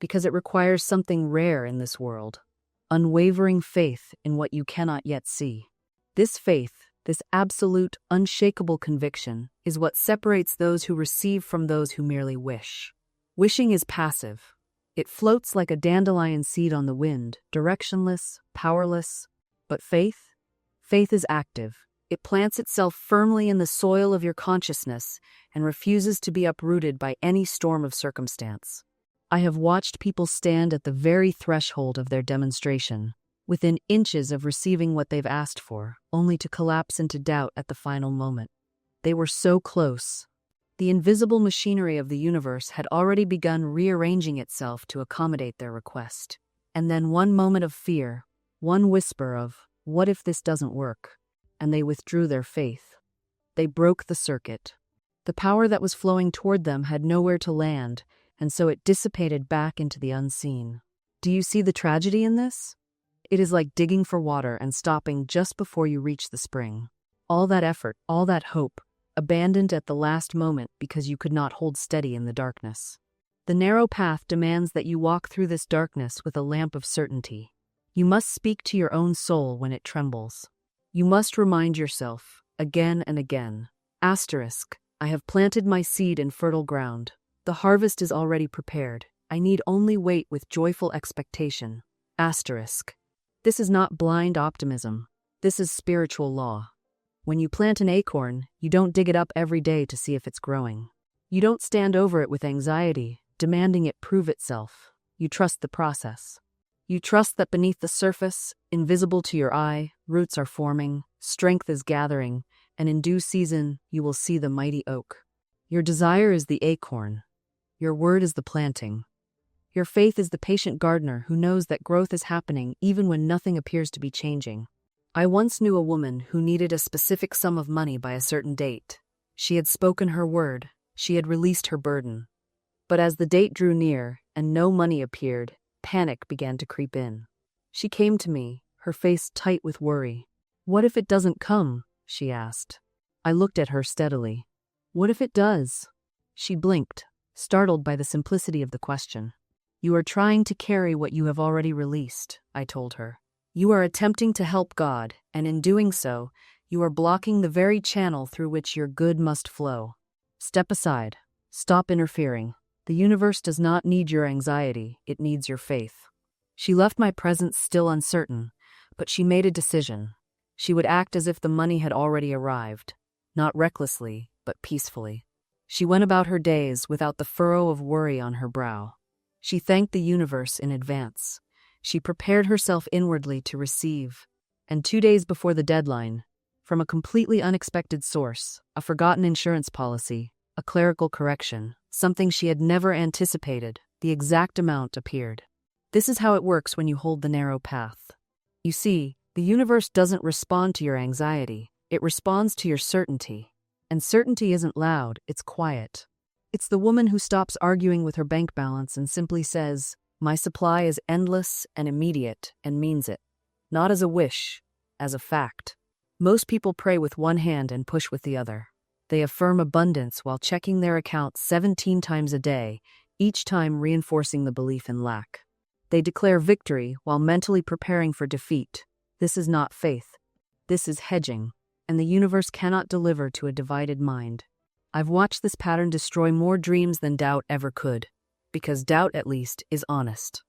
because it requires something rare in this world, unwavering faith in what you cannot yet see. This faith, this absolute, unshakable conviction, is what separates those who receive from those who merely wish. Wishing is passive. It floats like a dandelion seed on the wind, directionless, powerless. But faith? Faith is active. It plants itself firmly in the soil of your consciousness and refuses to be uprooted by any storm of circumstance. I have watched people stand at the very threshold of their demonstration, within inches of receiving what they've asked for, only to collapse into doubt at the final moment. They were so close. The invisible machinery of the universe had already begun rearranging itself to accommodate their request. And then one moment of fear, one whisper of, what if this doesn't work? And they withdrew their faith. They broke the circuit. The power that was flowing toward them had nowhere to land, and so it dissipated back into the unseen. Do you see the tragedy in this? It is like digging for water and stopping just before you reach the spring. All that effort, all that hope, abandoned at the last moment because you could not hold steady in the darkness. The narrow path demands that you walk through this darkness with a lamp of certainty. You must speak to your own soul when it trembles. You must remind yourself, again and again, I have planted my seed in fertile ground. The harvest is already prepared. I need only wait with joyful expectation. This is not blind optimism. This is spiritual law. When you plant an acorn, you don't dig it up every day to see if it's growing. You don't stand over it with anxiety, demanding it prove itself. You trust the process. You trust that beneath the surface, invisible to your eye, roots are forming, strength is gathering, and in due season, you will see the mighty oak. Your desire is the acorn. Your word is the planting. Your faith is the patient gardener who knows that growth is happening even when nothing appears to be changing. I once knew a woman who needed a specific sum of money by a certain date. She had spoken her word. She had released her burden. But as the date drew near and no money appeared, panic began to creep in. She came to me, her face tight with worry. "What if it doesn't come?" she asked. I looked at her steadily. "What if it does?" She blinked, startled by the simplicity of the question. "You are trying to carry what you have already released," I told her. "You are attempting to help God, and in doing so, you are blocking the very channel through which your good must flow. Step aside. Stop interfering. The universe does not need your anxiety, it needs your faith." She left my presence still uncertain, but she made a decision. She would act as if the money had already arrived, not recklessly, but peacefully. She went about her days without the furrow of worry on her brow. She thanked the universe in advance. She prepared herself inwardly to receive. And 2 days before the deadline, from a completely unexpected source, a forgotten insurance policy, a clerical correction, something she had never anticipated, the exact amount appeared. This is how it works when you hold the narrow path. You see, the universe doesn't respond to your anxiety, it responds to your certainty. And certainty isn't loud, it's quiet. It's the woman who stops arguing with her bank balance and simply says, "My supply is endless and immediate," and means it. Not as a wish, as a fact. Most people pray with one hand and push with the other. They affirm abundance while checking their account 17 times a day, each time reinforcing the belief in lack. They declare victory while mentally preparing for defeat. This is not faith. This is hedging, and the universe cannot deliver to a divided mind. I've watched this pattern destroy more dreams than doubt ever could, because doubt, at least, is honest.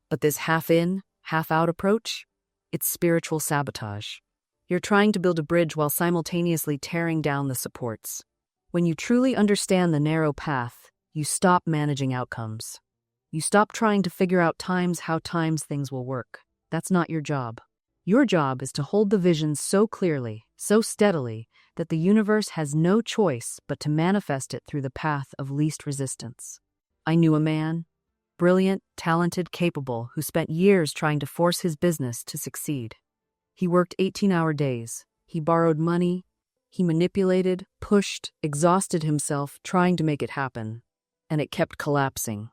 But this half-in, half-out approach? It's spiritual sabotage. You're trying to build a bridge while simultaneously tearing down the supports. When you truly understand the narrow path, you stop managing outcomes. You stop trying to figure out how things will work. That's not your job. Your job is to hold the vision so clearly, so steadily, that the universe has no choice but to manifest it through the path of least resistance. I knew a man, brilliant, talented, capable, who spent years trying to force his business to succeed. He worked 18-hour days. He borrowed money. He manipulated, pushed, exhausted himself trying to make it happen. And it kept collapsing.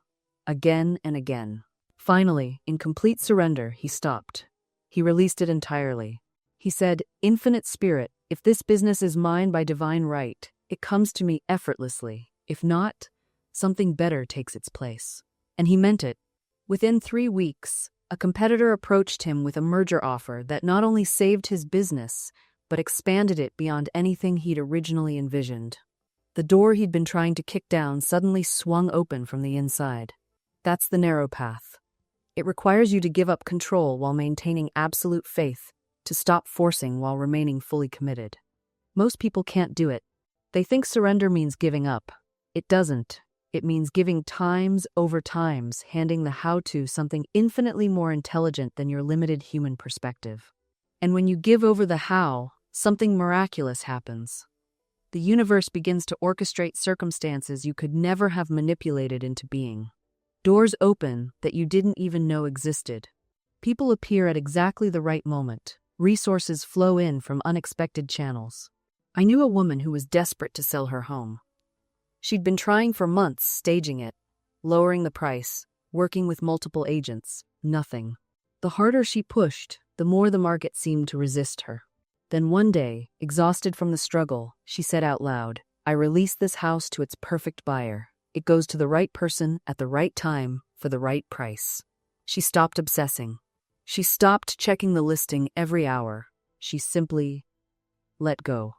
Again and again. Finally, in complete surrender, he stopped. He released it entirely. He said, "Infinite Spirit, if this business is mine by divine right, it comes to me effortlessly. If not, something better takes its place." And he meant it. Within 3 weeks, a competitor approached him with a merger offer that not only saved his business, but expanded it beyond anything he'd originally envisioned. The door he'd been trying to kick down suddenly swung open from the inside. That's the narrow path. It requires you to give up control while maintaining absolute faith, to stop forcing while remaining fully committed. Most people can't do it. They think surrender means giving up. It doesn't. It means giving times over times, handing the how-to something infinitely more intelligent than your limited human perspective. And when you give over the how, something miraculous happens. The universe begins to orchestrate circumstances you could never have manipulated into being. Doors open that you didn't even know existed. People appear at exactly the right moment. Resources flow in from unexpected channels. I knew a woman who was desperate to sell her home. She'd been trying for months, staging it, lowering the price, working with multiple agents. Nothing. The harder she pushed, the more the market seemed to resist her. Then one day, exhausted from the struggle, she said out loud, "I release this house to its perfect buyer. It goes to the right person at the right time for the right price." She stopped obsessing. She stopped checking the listing every hour. She simply let go.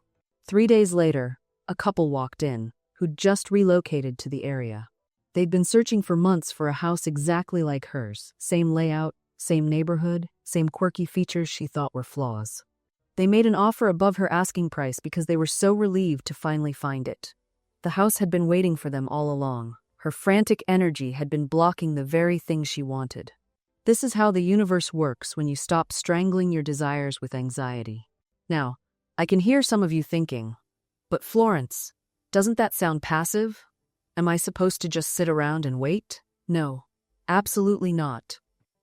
3 days later, a couple walked in, who'd just relocated to the area. They'd been searching for months for a house exactly like hers. Same layout, same neighborhood, same quirky features she thought were flaws. They made an offer above her asking price because they were so relieved to finally find it. The house had been waiting for them all along. Her frantic energy had been blocking the very thing she wanted. This is how the universe works when you stop strangling your desires with anxiety. Now, I can hear some of you thinking, "But Florence, doesn't that sound passive? Am I supposed to just sit around and wait?" No, absolutely not.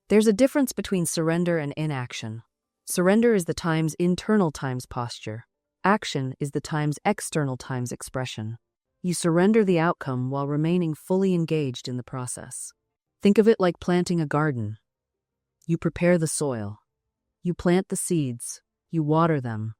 There's a difference between surrender and inaction. Surrender is the time's internal times posture. Action is the time's external times expression. You surrender the outcome while remaining fully engaged in the process. Think of it like planting a garden. You prepare the soil. You plant the seeds. You water them.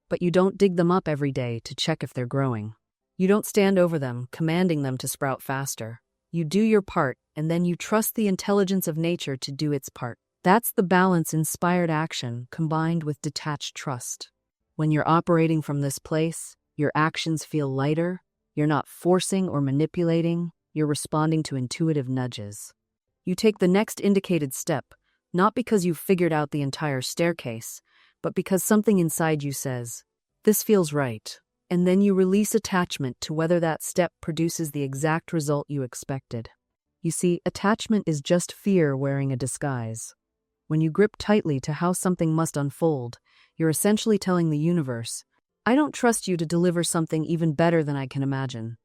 But you don't dig them up every day to check if they're growing. You don't stand over them, commanding them to sprout faster. You do your part, and then you trust the intelligence of nature to do its part. That's the balance-inspired action combined with detached trust. When you're operating from this place, your actions feel lighter. You're not forcing or manipulating. You're responding to intuitive nudges. You take the next indicated step, not because you've figured out the entire staircase, but because something inside you says, "This feels right." And then you release attachment to whether that step produces the exact result you expected. You see, attachment is just fear wearing a disguise. When you grip tightly to how something must unfold, you're essentially telling the universe, "I don't trust you to deliver something even better than I can imagine."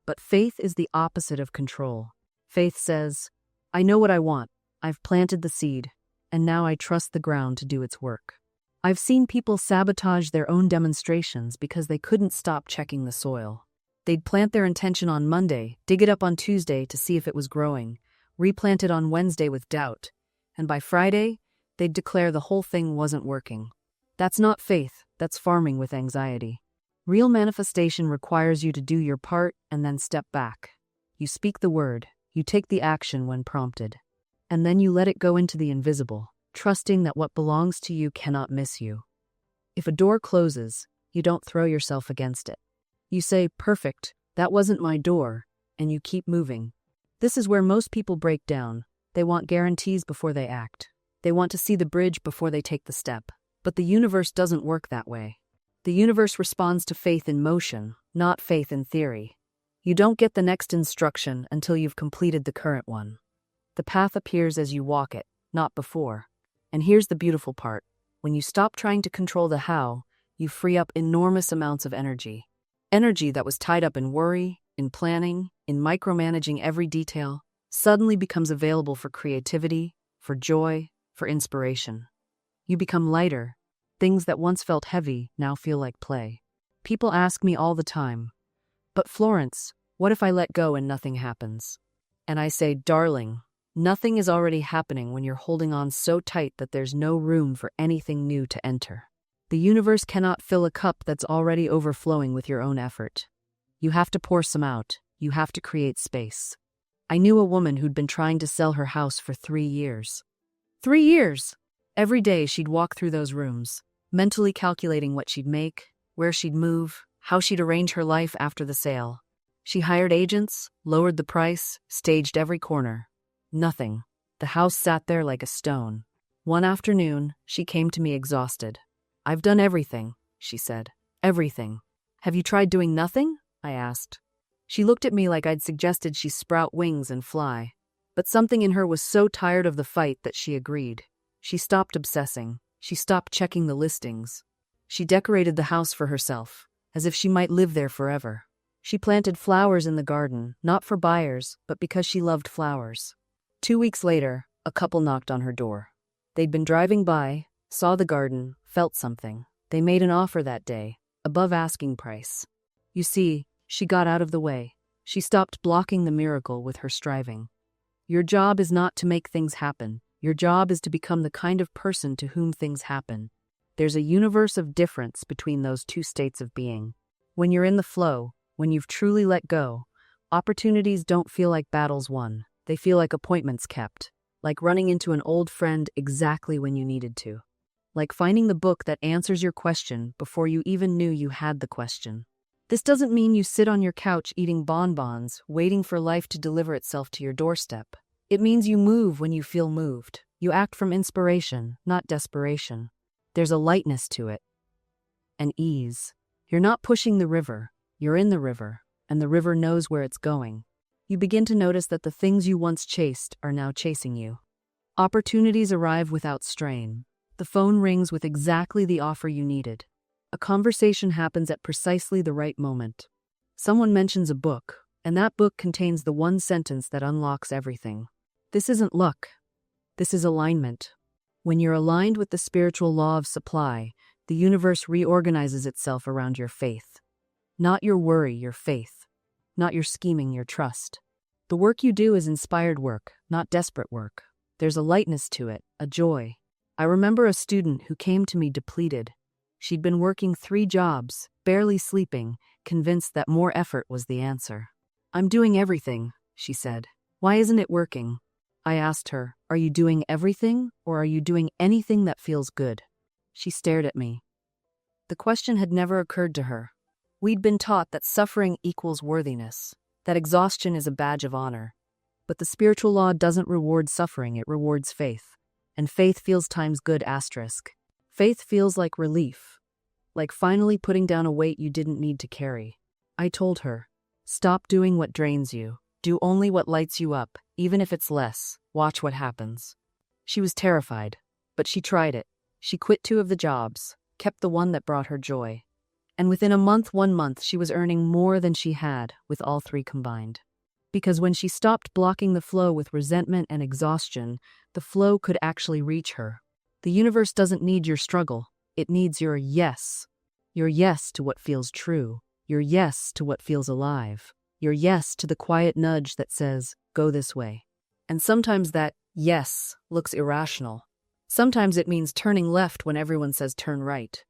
But faith is the opposite of control. Faith says, "I know what I want. I've planted the seed, and now I trust the ground to do its work." I've seen people sabotage their own demonstrations because they couldn't stop checking the soil. They'd plant their intention on Monday, dig it up on Tuesday to see if it was growing, replant it on Wednesday with doubt, and by Friday, they'd declare the whole thing wasn't working. That's not faith, that's farming with anxiety. Real manifestation requires you to do your part and then step back. You speak the word, you take the action when prompted, and then you let it go into the invisible, trusting that what belongs to you cannot miss you. If a door closes, you don't throw yourself against it. You say, "Perfect, that wasn't my door," and you keep moving. This is where most people break down. They want guarantees before they act. They want to see the bridge before they take the step. But the universe doesn't work that way. The universe responds to faith in motion, not faith in theory. You don't get the next instruction until you've completed the current one. The path appears as you walk it, not before. And here's the beautiful part. When you stop trying to control the how, you free up enormous amounts of energy. Energy that was tied up in worry, in planning, in micromanaging every detail, suddenly becomes available for creativity, for joy, for inspiration. You become lighter. Things that once felt heavy now feel like play. People ask me all the time, "But Florence, what if I let go and nothing happens?" And I say, "Darling, nothing is already happening when you're holding on so tight that there's no room for anything new to enter. The universe cannot fill a cup that's already overflowing with your own effort. You have to pour some out. You have to create space." I knew a woman who'd been trying to sell her house for 3 years. 3 years! Every day she'd walk through those rooms, mentally calculating what she'd make, where she'd move, how she'd arrange her life after the sale. She hired agents, lowered the price, staged every corner. Nothing. The house sat there like a stone. One afternoon, she came to me exhausted. "I've done everything," she said. "Everything." "Have you tried doing nothing?" I asked. She looked at me like I'd suggested she sprout wings and fly. But something in her was so tired of the fight that she agreed. She stopped obsessing. She stopped checking the listings. She decorated the house for herself, as if she might live there forever. She planted flowers in the garden, not for buyers, but because she loved flowers. 2 weeks later, a couple knocked on her door. They'd been driving by, saw the garden, felt something. They made an offer that day, above asking price. You see, She got out of the way. She stopped blocking the miracle with her striving. Your job is not to make things happen. Your job is to become the kind of person to whom things happen. There's a universe of difference between those two states of being. When you're in the flow, when you've truly let go, opportunities don't feel like battles won. They feel like appointments kept, like running into an old friend exactly when you needed to, like finding the book that answers your question before you even knew you had the question. This doesn't mean you sit on your couch eating bonbons, waiting for life to deliver itself to your doorstep. It means you move when you feel moved. You act from inspiration, not desperation. There's a lightness to it, an ease. You're not pushing the river, you're in the river, and the river knows where it's going. You begin to notice that the things you once chased are now chasing you. Opportunities arrive without strain. The phone rings with exactly the offer you needed. A conversation happens at precisely the right moment. Someone mentions a book, and that book contains the one sentence that unlocks everything. This isn't luck. This is alignment. When you're aligned with the spiritual law of supply, the universe reorganizes itself around your faith. Not your worry, your faith. Not your scheming, your trust. The work you do is inspired work, not desperate work. There's a lightness to it, a joy. I remember a student who came to me depleted. She'd been working 3 jobs, barely sleeping, convinced that more effort was the answer. "I'm doing everything," she said. "Why isn't it working?" I asked her, "Are you doing everything, or are you doing anything that feels good?" She stared at me. The question had never occurred to her. We'd been taught that suffering equals worthiness, that exhaustion is a badge of honor. But the spiritual law doesn't reward suffering, it rewards faith. And faith feels times good asterisk. Faith feels like relief, like finally putting down a weight you didn't need to carry. I told her, "Stop doing what drains you. Do only what lights you up, even if it's less. Watch what happens." She was terrified, but she tried it. She quit 2 of the jobs, kept the one that brought her joy. And within 1 month, she was earning more than she had with all 3 combined. Because when she stopped blocking the flow with resentment and exhaustion, the flow could actually reach her. The universe doesn't need your struggle. It needs your yes. Your yes to what feels true. Your yes to what feels alive. Your yes to the quiet nudge that says, "Go this way." And sometimes that yes looks irrational. Sometimes it means turning left when everyone says turn right.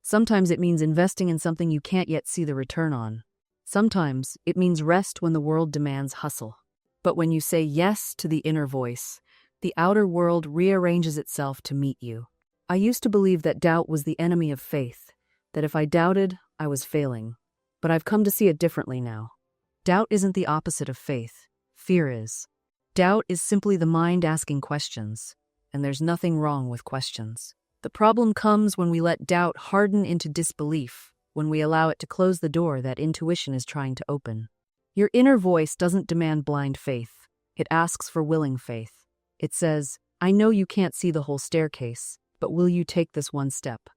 Sometimes it means investing in something you can't yet see the return on. Sometimes it means rest when the world demands hustle. But when you say yes to the inner voice, the outer world rearranges itself to meet you. I used to believe that doubt was the enemy of faith, that if I doubted, I was failing. But I've come to see it differently now. Doubt isn't the opposite of faith. Fear is. Doubt is simply the mind asking questions, and there's nothing wrong with questions. The problem comes when we let doubt harden into disbelief, when we allow it to close the door that intuition is trying to open. Your inner voice doesn't demand blind faith. It asks for willing faith. It says, "I know you can't see the whole staircase, but will you take this one step?"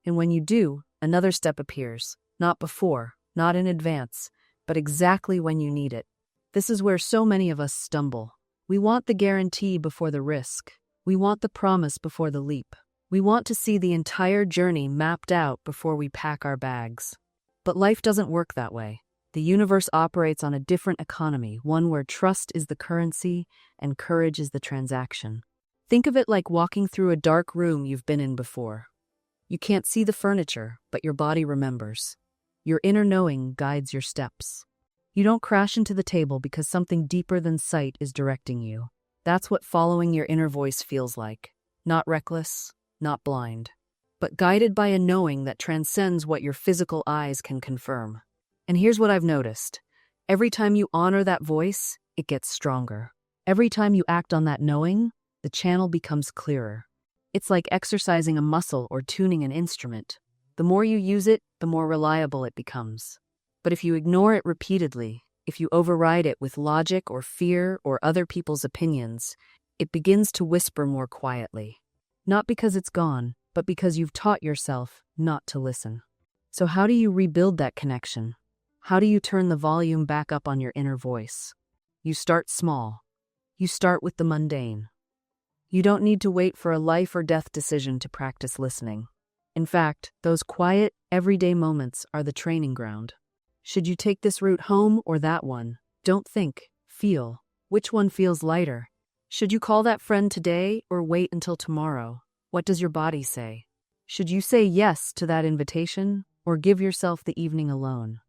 And when you do, another step appears, not before, not in advance, but exactly when you need it. This is where so many of us stumble. We want the guarantee before the risk. We want the promise before the leap. We want to see the entire journey mapped out before we pack our bags. But life doesn't work that way. The universe operates on a different economy, one where trust is the currency and courage is the transaction. Think of it like walking through a dark room you've been in before. You can't see the furniture, but your body remembers. Your inner knowing guides your steps. You don't crash into the table because something deeper than sight is directing you. That's what following your inner voice feels like. Not reckless, not blind, but guided by a knowing that transcends what your physical eyes can confirm. And here's what I've noticed. Every time you honor that voice, it gets stronger. Every time you act on that knowing, the channel becomes clearer. It's like exercising a muscle or tuning an instrument. The more you use it, the more reliable it becomes. But if you ignore it repeatedly, if you override it with logic or fear or other people's opinions, it begins to whisper more quietly. Not because it's gone, but because you've taught yourself not to listen. So how do you rebuild that connection? How do you turn the volume back up on your inner voice? You start small. You start with the mundane. You don't need to wait for a life or death decision to practice listening. In fact, those quiet, everyday moments are the training ground. Should you take this route home or that one? Don't think, feel. Which one feels lighter? Should you call that friend today or wait until tomorrow? What does your body say? Should you say yes to that invitation or give yourself the evening alone?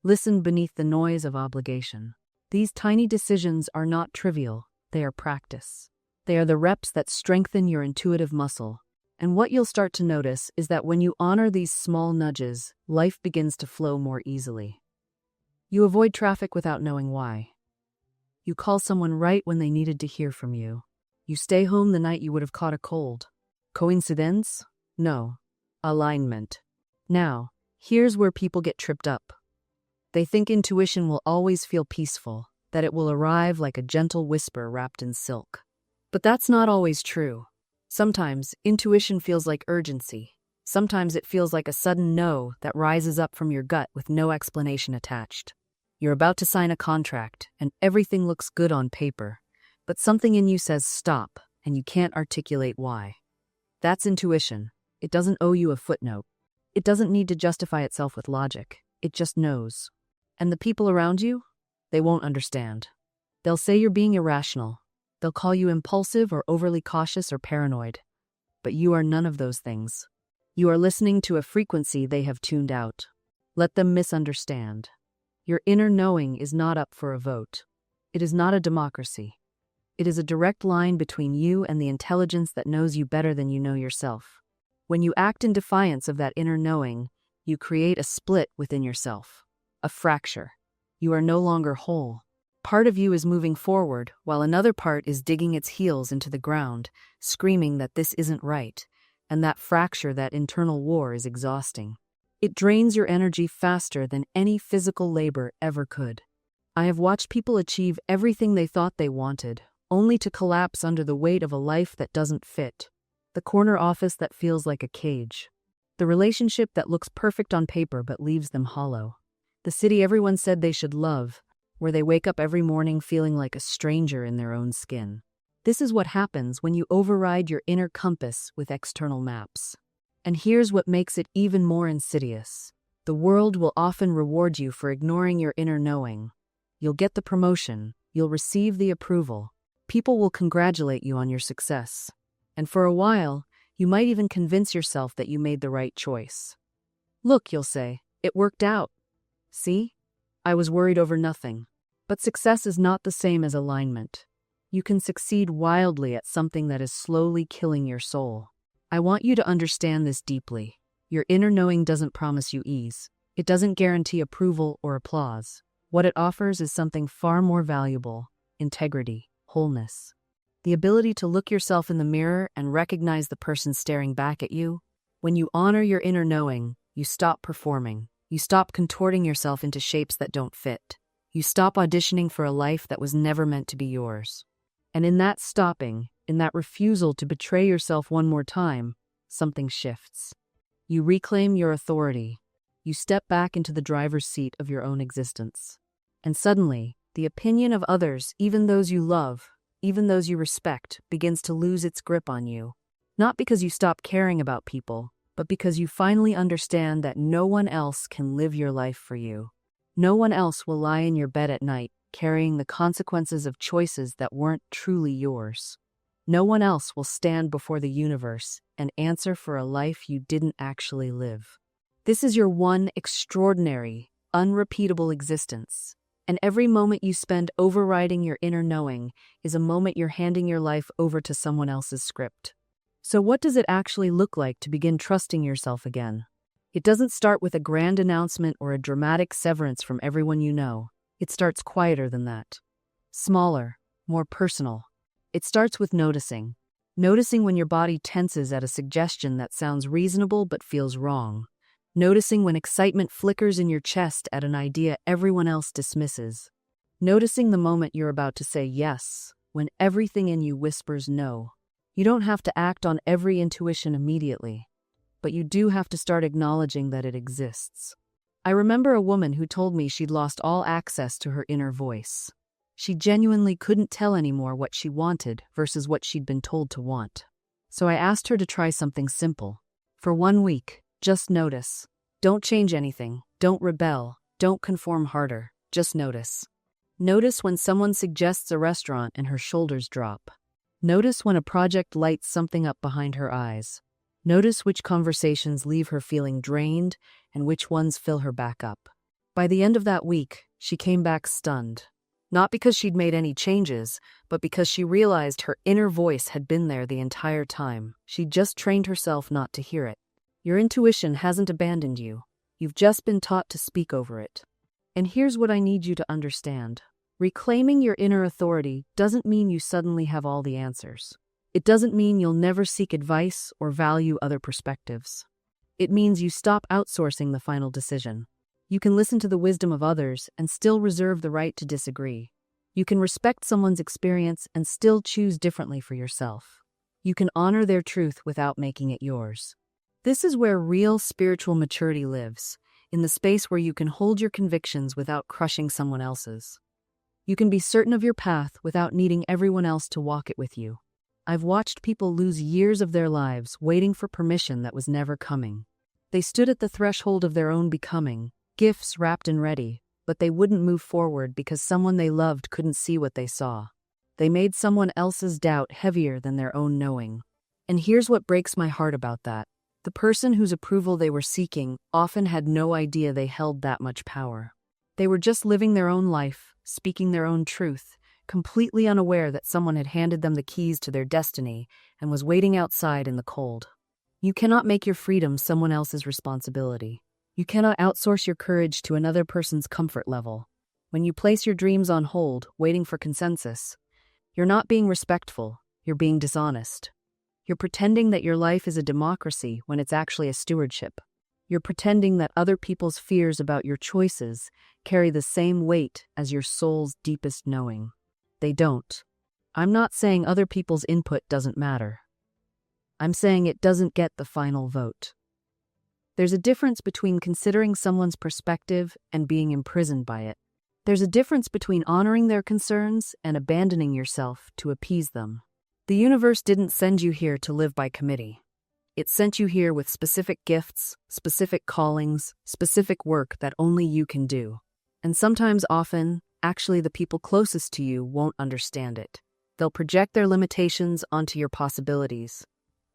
Listen beneath the noise of obligation. These tiny decisions are not trivial, they are practice. They are the reps that strengthen your intuitive muscle. And what you'll start to notice is that when you honor these small nudges, life begins to flow more easily. You avoid traffic without knowing why. You call someone right when they needed to hear from you. You stay home the night you would have caught a cold. Coincidence? No. Alignment. Now, here's where people get tripped up. They think intuition will always feel peaceful, that it will arrive like a gentle whisper wrapped in silk. But that's not always true. Sometimes, intuition feels like urgency. Sometimes it feels like a sudden no that rises up from your gut with no explanation attached. You're about to sign a contract, and everything looks good on paper, but something in you says stop, and you can't articulate why. That's intuition. It doesn't owe you a footnote. It doesn't need to justify itself with logic. It just knows. And the people around you? They won't understand. They'll say you're being irrational. They'll call you impulsive or overly cautious or paranoid. But you are none of those things. You are listening to a frequency they have tuned out. Let them misunderstand. Your inner knowing is not up for a vote. It is not a democracy. It is a direct line between you and the intelligence that knows you better than you know yourself. When you act in defiance of that inner knowing, you create a split within yourself, a fracture. You are no longer whole. Part of you is moving forward, while another part is digging its heels into the ground, screaming that this isn't right, and that fracture, that internal war, is exhausting. It drains your energy faster than any physical labor ever could. I have watched people achieve everything they thought they wanted, only to collapse under the weight of a life that doesn't fit. The corner office that feels like a cage. The relationship that looks perfect on paper but leaves them hollow. The city everyone said they should love, where they wake up every morning feeling like a stranger in their own skin. This is what happens when you override your inner compass with external maps. And here's what makes it even more insidious. The world will often reward you for ignoring your inner knowing. You'll get the promotion. You'll receive the approval. People will congratulate you on your success. And for a while, you might even convince yourself that you made the right choice. Look, you'll say, it worked out. See? I was worried over nothing. But success is not the same as alignment. You can succeed wildly at something that is slowly killing your soul. I want you to understand this deeply. Your inner knowing doesn't promise you ease. It doesn't guarantee approval or applause. What it offers is something far more valuable: integrity, wholeness. The ability to look yourself in the mirror and recognize the person staring back at you. When you honor your inner knowing, you stop performing. You stop contorting yourself into shapes that don't fit. You stop auditioning for a life that was never meant to be yours. And in that stopping, in that refusal to betray yourself one more time, something shifts. You reclaim your authority. You step back into the driver's seat of your own existence. And suddenly, the opinion of others, even those you love, even those you respect, begins to lose its grip on you. Not because you stop caring about people, but because you finally understand that no one else can live your life for you. No one else will lie in your bed at night, carrying the consequences of choices that weren't truly yours. No one else will stand before the universe and answer for a life you didn't actually live. This is your one extraordinary, unrepeatable existence. And every moment you spend overriding your inner knowing is a moment you're handing your life over to someone else's script. So what does it actually look like to begin trusting yourself again? It doesn't start with a grand announcement or a dramatic severance from everyone you know. It starts quieter than that. Smaller, more personal. It starts with noticing. Noticing when your body tenses at a suggestion that sounds reasonable but feels wrong. Noticing when excitement flickers in your chest at an idea everyone else dismisses. Noticing the moment you're about to say yes, when everything in you whispers no. You don't have to act on every intuition immediately, but you do have to start acknowledging that it exists. I remember a woman who told me she'd lost all access to her inner voice. She genuinely couldn't tell anymore what she wanted versus what she'd been told to want. So I asked her to try something simple. For 1 week, just notice. Don't change anything. Don't rebel. Don't conform harder, just notice. Notice when someone suggests a restaurant and her shoulders drop. Notice when a project lights something up behind her eyes. Notice which conversations leave her feeling drained and which ones fill her back up. By the end of that week, she came back stunned. Not because she'd made any changes, but because she realized her inner voice had been there the entire time. She'd just trained herself not to hear it. Your intuition hasn't abandoned you. You've just been taught to speak over it. And here's what I need you to understand. Reclaiming your inner authority doesn't mean you suddenly have all the answers. It doesn't mean you'll never seek advice or value other perspectives. It means you stop outsourcing the final decision. You can listen to the wisdom of others and still reserve the right to disagree. You can respect someone's experience and still choose differently for yourself. You can honor their truth without making it yours. This is where real spiritual maturity lives, in the space where you can hold your convictions without crushing someone else's. You can be certain of your path without needing everyone else to walk it with you. I've watched people lose years of their lives waiting for permission that was never coming. They stood at the threshold of their own becoming, gifts wrapped and ready, but they wouldn't move forward because someone they loved couldn't see what they saw. They made someone else's doubt heavier than their own knowing. And here's what breaks my heart about that. The person whose approval they were seeking often had no idea they held that much power. They were just living their own life, speaking their own truth, completely unaware that someone had handed them the keys to their destiny and was waiting outside in the cold. You cannot make your freedom someone else's responsibility. You cannot outsource your courage to another person's comfort level. When you place your dreams on hold, waiting for consensus, you're not being respectful, you're being dishonest. You're pretending that your life is a democracy when it's actually a stewardship. You're pretending that other people's fears about your choices carry the same weight as your soul's deepest knowing. They don't. I'm not saying other people's input doesn't matter. I'm saying it doesn't get the final vote. There's a difference between considering someone's perspective and being imprisoned by it. There's a difference between honoring their concerns and abandoning yourself to appease them. The universe didn't send you here to live by committee. It sent you here with specific gifts, specific callings, specific work that only you can do. And sometimes, often, actually the people closest to you won't understand it. They'll project their limitations onto your possibilities.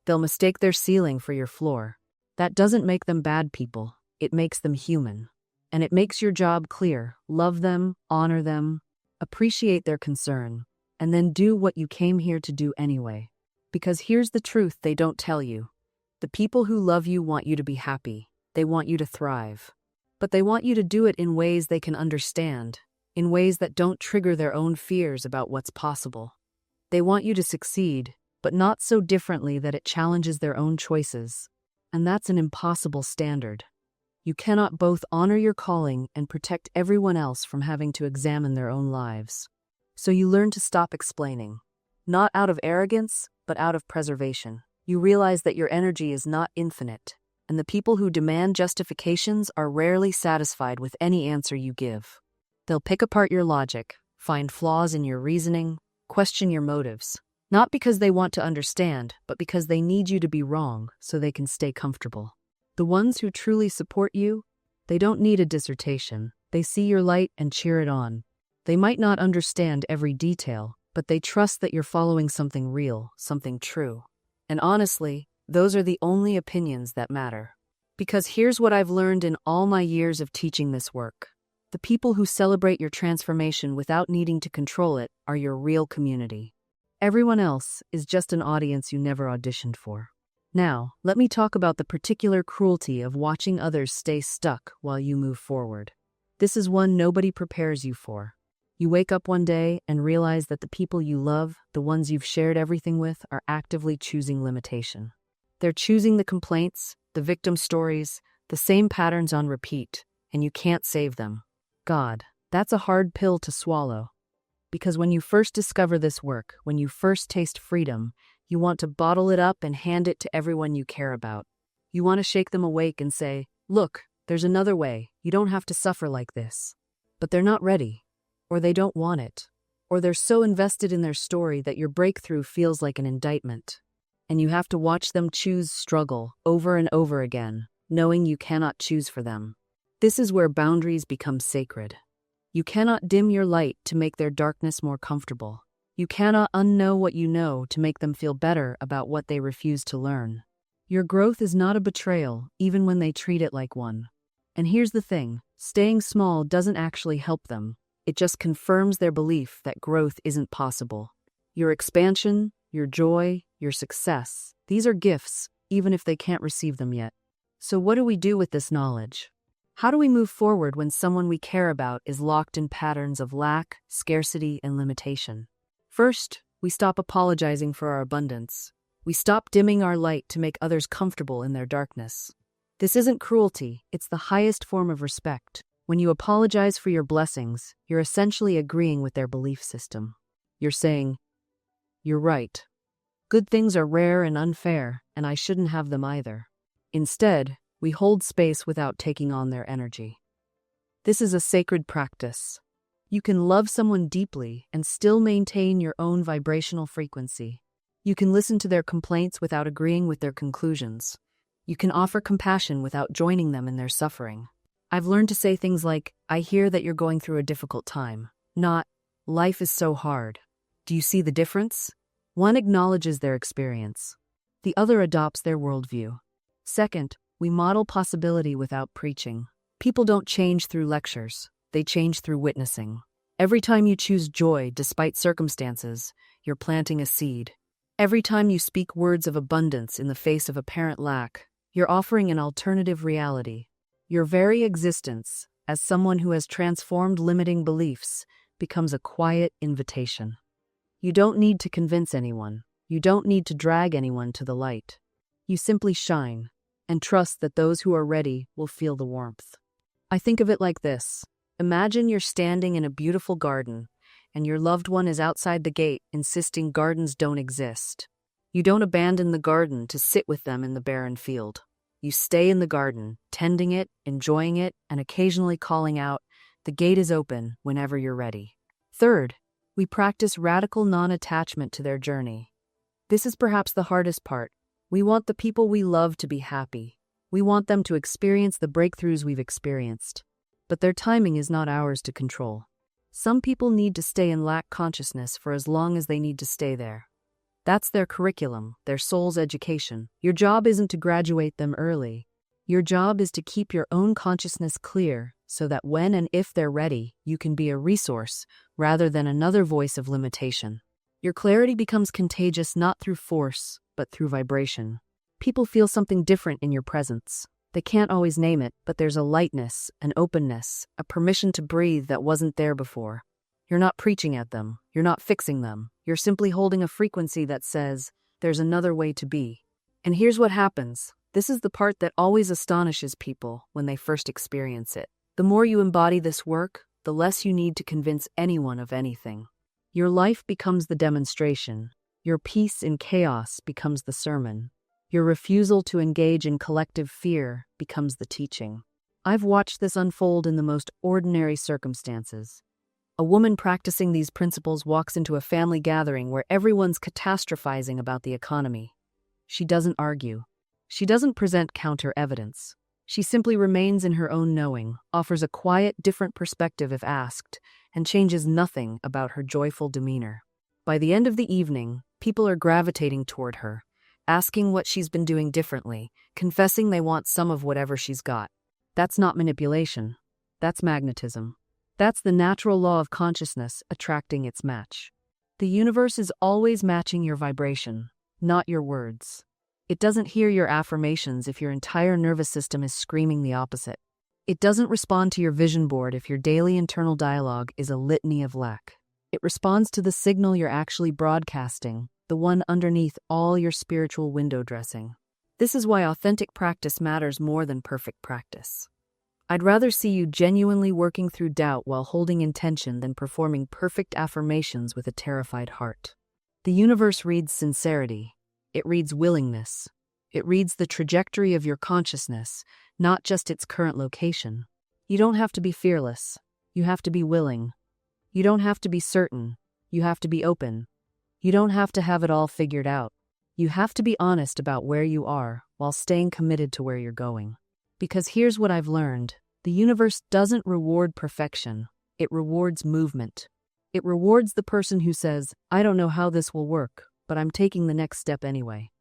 They'll mistake their ceiling for your floor. That doesn't make them bad people. It makes them human. And it makes your job clear. Love them, honor them, appreciate their concern, and then do what you came here to do anyway. Because here's the truth they don't tell you. The people who love you want you to be happy. They want you to thrive. But they want you to do it in ways they can understand, in ways that don't trigger their own fears about what's possible. They want you to succeed, but not so differently that it challenges their own choices. And that's an impossible standard. You cannot both honor your calling and protect everyone else from having to examine their own lives. So you learn to stop explaining. Not out of arrogance, but out of preservation. You realize that your energy is not infinite, and the people who demand justifications are rarely satisfied with any answer you give. They'll pick apart your logic, find flaws in your reasoning, question your motives, not because they want to understand, but because they need you to be wrong so they can stay comfortable. The ones who truly support you, they don't need a dissertation. They see your light and cheer it on. They might not understand every detail, but they trust that you're following something real, something true. And honestly, those are the only opinions that matter. Because here's what I've learned in all my years of teaching this work. The people who celebrate your transformation without needing to control it are your real community. Everyone else is just an audience you never auditioned for. Now, let me talk about the particular cruelty of watching others stay stuck while you move forward. This is one nobody prepares you for. You wake up one day and realize that the people you love, the ones you've shared everything with, are actively choosing limitation. They're choosing the complaints, the victim stories, the same patterns on repeat, and you can't save them. God, that's a hard pill to swallow. Because when you first discover this work, when you first taste freedom, you want to bottle it up and hand it to everyone you care about. You want to shake them awake and say, look, there's another way. You don't have to suffer like this. But they're not ready. Or they don't want it. Or they're so invested in their story that your breakthrough feels like an indictment. And you have to watch them choose struggle over and over again, knowing you cannot choose for them. This is where boundaries become sacred. You cannot dim your light to make their darkness more comfortable. You cannot unknow what you know to make them feel better about what they refuse to learn. Your growth is not a betrayal, even when they treat it like one. And here's the thing, staying small doesn't actually help them. It just confirms their belief that growth isn't possible. Your expansion, your joy, your success, these are gifts, even if they can't receive them yet. So what do we do with this knowledge? How do we move forward when someone we care about is locked in patterns of lack, scarcity, and limitation? First, we stop apologizing for our abundance. We stop dimming our light to make others comfortable in their darkness. This isn't cruelty, it's the highest form of respect. When you apologize for your blessings, you're essentially agreeing with their belief system. You're saying, "You're right. Good things are rare and unfair, and I shouldn't have them either." Instead, we hold space without taking on their energy. This is a sacred practice. You can love someone deeply and still maintain your own vibrational frequency. You can listen to their complaints without agreeing with their conclusions. You can offer compassion without joining them in their suffering. I've learned to say things like, "I hear that you're going through a difficult time," not, "Life is so hard." Do you see the difference? One acknowledges their experience. The other adopts their worldview. Second, we model possibility without preaching. People don't change through lectures. They change through witnessing. Every time you choose joy despite circumstances, you're planting a seed. Every time you speak words of abundance in the face of apparent lack, you're offering an alternative reality. Your very existence, as someone who has transformed limiting beliefs, becomes a quiet invitation. You don't need to convince anyone. You don't need to drag anyone to the light. You simply shine, and trust that those who are ready will feel the warmth. I think of it like this. Imagine you're standing in a beautiful garden, and your loved one is outside the gate insisting gardens don't exist. You don't abandon the garden to sit with them in the barren field. You stay in the garden, tending it, enjoying it, and occasionally calling out, "The gate is open," whenever you're ready. Third, we practice radical non-attachment to their journey. This is perhaps the hardest part. We want the people we love to be happy. We want them to experience the breakthroughs we've experienced. But their timing is not ours to control. Some people need to stay in lack consciousness for as long as they need to stay there. That's their curriculum, their soul's education. Your job isn't to graduate them early. Your job is to keep your own consciousness clear so that when and if they're ready, you can be a resource rather than another voice of limitation. Your clarity becomes contagious not through force, but through vibration. People feel something different in your presence. They can't always name it, but there's a lightness, an openness, a permission to breathe that wasn't there before. You're not preaching at them. You're not fixing them. You're simply holding a frequency that says, "There's another way to be." And here's what happens. This is the part that always astonishes people when they first experience it. The more you embody this work, the less you need to convince anyone of anything. Your life becomes the demonstration. Your peace in chaos becomes the sermon. Your refusal to engage in collective fear becomes the teaching. I've watched this unfold in the most ordinary circumstances. A woman practicing these principles walks into a family gathering where everyone's catastrophizing about the economy. She doesn't argue. She doesn't present counter-evidence. She simply remains in her own knowing, offers a quiet, different perspective if asked, and changes nothing about her joyful demeanor. By the end of the evening, people are gravitating toward her, asking what she's been doing differently, confessing they want some of whatever she's got. That's not manipulation. That's magnetism. That's the natural law of consciousness attracting its match. The universe is always matching your vibration, not your words. It doesn't hear your affirmations if your entire nervous system is screaming the opposite. It doesn't respond to your vision board if your daily internal dialogue is a litany of lack. It responds to the signal you're actually broadcasting, the one underneath all your spiritual window dressing. This is why authentic practice matters more than perfect practice. I'd rather see you genuinely working through doubt while holding intention than performing perfect affirmations with a terrified heart. The universe reads sincerity. It reads willingness. It reads the trajectory of your consciousness, not just its current location. You don't have to be fearless. You have to be willing. You don't have to be certain. You have to be open. You don't have to have it all figured out. You have to be honest about where you are while staying committed to where you're going. Because here's what I've learned. The universe doesn't reward perfection. It rewards movement. It rewards the person who says, I don't know how this will work, but I'm taking the next step anyway.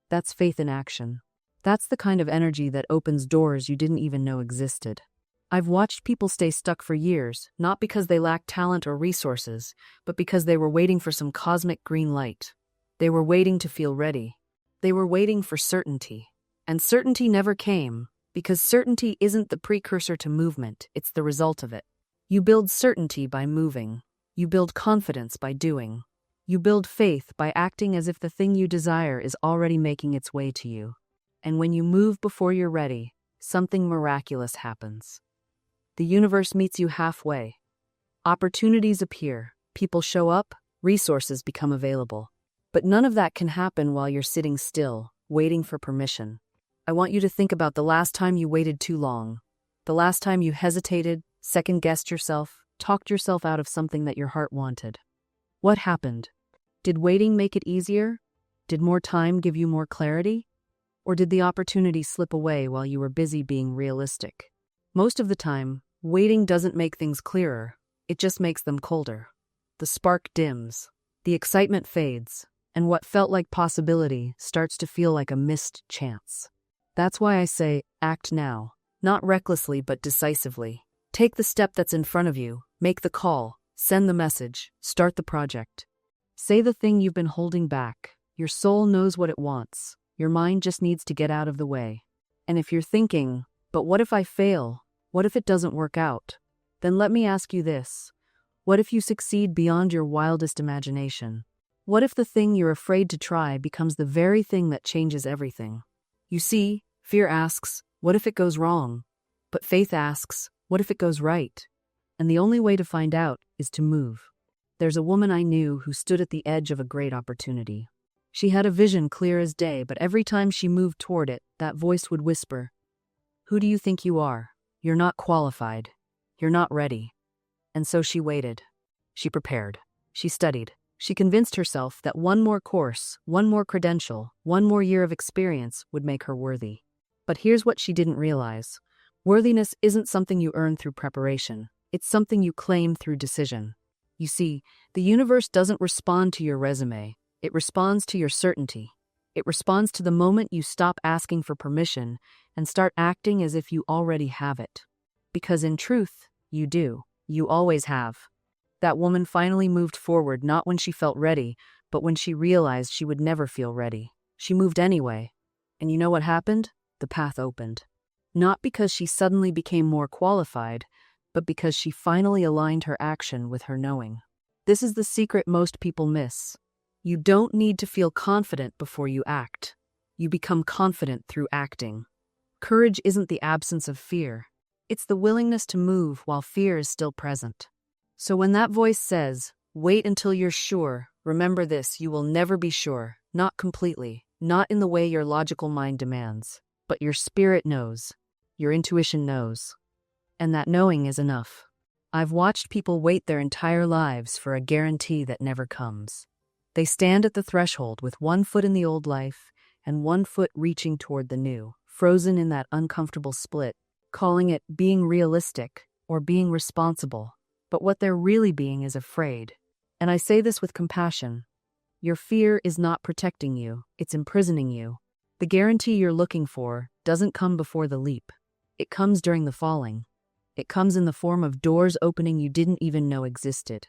That's faith in action. That's the kind of energy that opens doors you didn't even know existed. I've watched people stay stuck for years, not because they lacked talent or resources, but because they were waiting for some cosmic green light. They were waiting to feel ready. They were waiting for certainty. And certainty never came, because certainty isn't the precursor to movement, it's the result of it. You build certainty by moving. You build confidence by doing. You build faith by acting as if the thing you desire is already making its way to you. And when you move before you're ready, something miraculous happens. The universe meets you halfway. Opportunities appear, people show up, resources become available. But none of that can happen while you're sitting still, waiting for permission. I want you to think about the last time you waited too long. The last time you hesitated, second-guessed yourself, talked yourself out of something that your heart wanted. What happened? Did waiting make it easier? Did more time give you more clarity? Or did the opportunity slip away while you were busy being realistic? Most of the time, waiting doesn't make things clearer, it just makes them colder. The spark dims, the excitement fades, and what felt like possibility starts to feel like a missed chance. That's why I say, act now, not recklessly but decisively. Take the step that's in front of you, make the call, send the message, start the project. Say the thing you've been holding back. Your soul knows what it wants. Your mind just needs to get out of the way. And if you're thinking, but what if I fail? What if it doesn't work out? Then let me ask you this. What if you succeed beyond your wildest imagination? What if the thing you're afraid to try becomes the very thing that changes everything? You see, fear asks, what if it goes wrong? But faith asks, what if it goes right? And the only way to find out is to move. There's a woman I knew who stood at the edge of a great opportunity. She had a vision clear as day, but every time she moved toward it, that voice would whisper, "Who do you think you are? You're not qualified. You're not ready." And so she waited. She prepared. She studied. She convinced herself that one more course, one more credential, one more year of experience would make her worthy. But here's what she didn't realize. Worthiness isn't something you earn through preparation. It's something you claim through decision. You see, the universe doesn't respond to your resume. It responds to your certainty. It responds to the moment you stop asking for permission and start acting as if you already have it. Because in truth, you do. You always have. That woman finally moved forward not when she felt ready, but when she realized she would never feel ready. She moved anyway. And you know what happened? The path opened. Not because she suddenly became more qualified, but because she finally aligned her action with her knowing. This is the secret most people miss. You don't need to feel confident before you act. You become confident through acting. Courage isn't the absence of fear. It's the willingness to move while fear is still present. So when that voice says, wait until you're sure, remember this, you will never be sure, not completely, not in the way your logical mind demands, but your spirit knows, your intuition knows. And that knowing is enough. I've watched people wait their entire lives for a guarantee that never comes. They stand at the threshold with one foot in the old life and one foot reaching toward the new, frozen in that uncomfortable split, calling it being realistic or being responsible. But what they're really being is afraid. And I say this with compassion. Your fear is not protecting you, it's imprisoning you. The guarantee you're looking for doesn't come before the leap. It comes during the falling. It comes in the form of doors opening you didn't even know existed.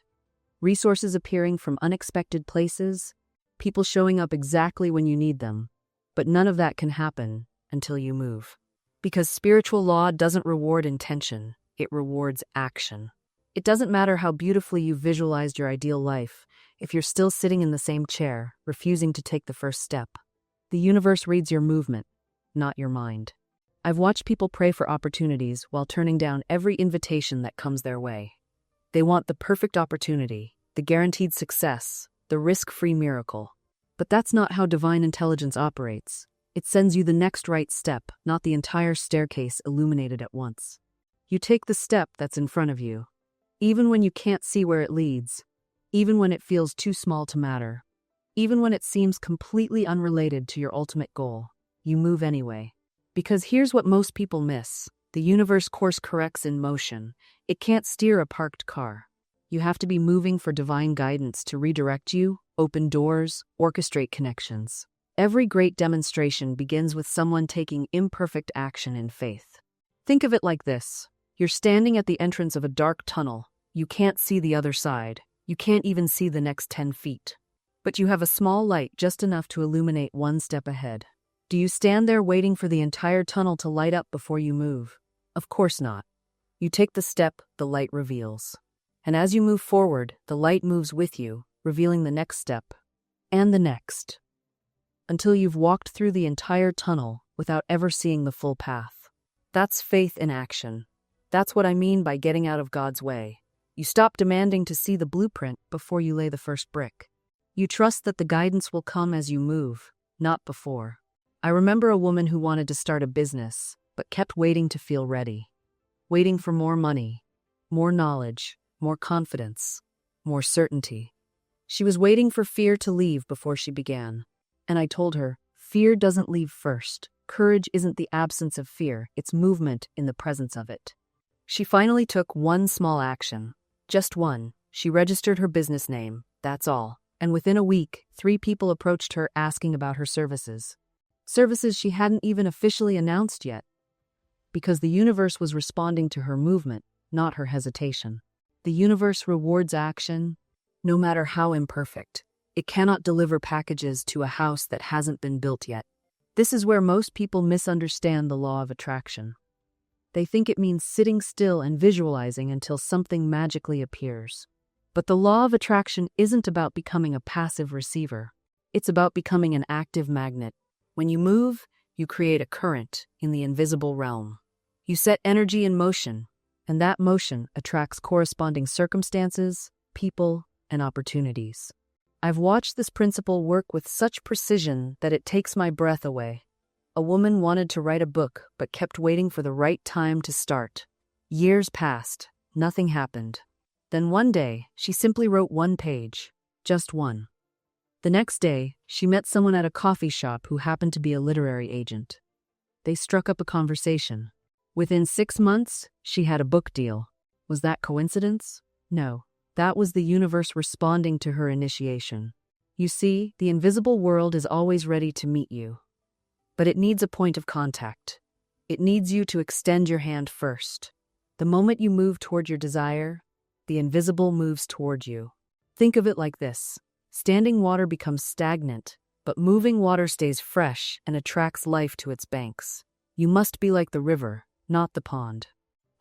Resources appearing from unexpected places, people showing up exactly when you need them. But none of that can happen until you move. Because spiritual law doesn't reward intention, it rewards action. It doesn't matter how beautifully you visualized your ideal life if you're still sitting in the same chair, refusing to take the first step. The universe reads your movement, not your mind. I've watched people pray for opportunities while turning down every invitation that comes their way. They want the perfect opportunity, the guaranteed success, the risk-free miracle. But that's not how divine intelligence operates. It sends you the next right step, not the entire staircase illuminated at once. You take the step that's in front of you. Even when you can't see where it leads, even when it feels too small to matter, even when it seems completely unrelated to your ultimate goal, you move anyway. Because here's what most people miss. The universe course corrects in motion. It can't steer a parked car. You have to be moving for divine guidance to redirect you, open doors, orchestrate connections. Every great demonstration begins with someone taking imperfect action in faith. Think of it like this. You're standing at the entrance of a dark tunnel. You can't see the other side. You can't even see the next 10 feet. But you have a small light just enough to illuminate one step ahead. Do you stand there waiting for the entire tunnel to light up before you move? Of course not. You take the step the light reveals. And as you move forward, the light moves with you, revealing the next step, and the next, until you've walked through the entire tunnel without ever seeing the full path. That's faith in action. That's what I mean by getting out of God's way. You stop demanding to see the blueprint before you lay the first brick. You trust that the guidance will come as you move, not before. I remember a woman who wanted to start a business, but kept waiting to feel ready. Waiting for more money, more knowledge, more confidence, more certainty. She was waiting for fear to leave before she began. And I told her, fear doesn't leave first. Courage isn't the absence of fear, it's movement in the presence of it. She finally took one small action. Just one. She registered her business name, that's all. And within a week, 3 people approached her asking about her services. Services she hadn't even officially announced yet. Because the universe was responding to her movement, not her hesitation. The universe rewards action, no matter how imperfect. It cannot deliver packages to a house that hasn't been built yet. This is where most people misunderstand the law of attraction. They think it means sitting still and visualizing until something magically appears. But the law of attraction isn't about becoming a passive receiver. It's about becoming an active magnet. When you move, you create a current in the invisible realm. You set energy in motion, and that motion attracts corresponding circumstances, people, and opportunities. I've watched this principle work with such precision that it takes my breath away. A woman wanted to write a book but kept waiting for the right time to start. Years passed. Nothing happened. Then one day, she simply wrote 1 page. Just one. The next day, she met someone at a coffee shop who happened to be a literary agent. They struck up a conversation. Within 6 months, she had a book deal. Was that coincidence? No. That was the universe responding to her initiation. You see, the invisible world is always ready to meet you. But it needs a point of contact. It needs you to extend your hand first. The moment you move toward your desire, the invisible moves toward you. Think of it like this. Standing water becomes stagnant, but moving water stays fresh and attracts life to its banks. You must be like the river, not the pond.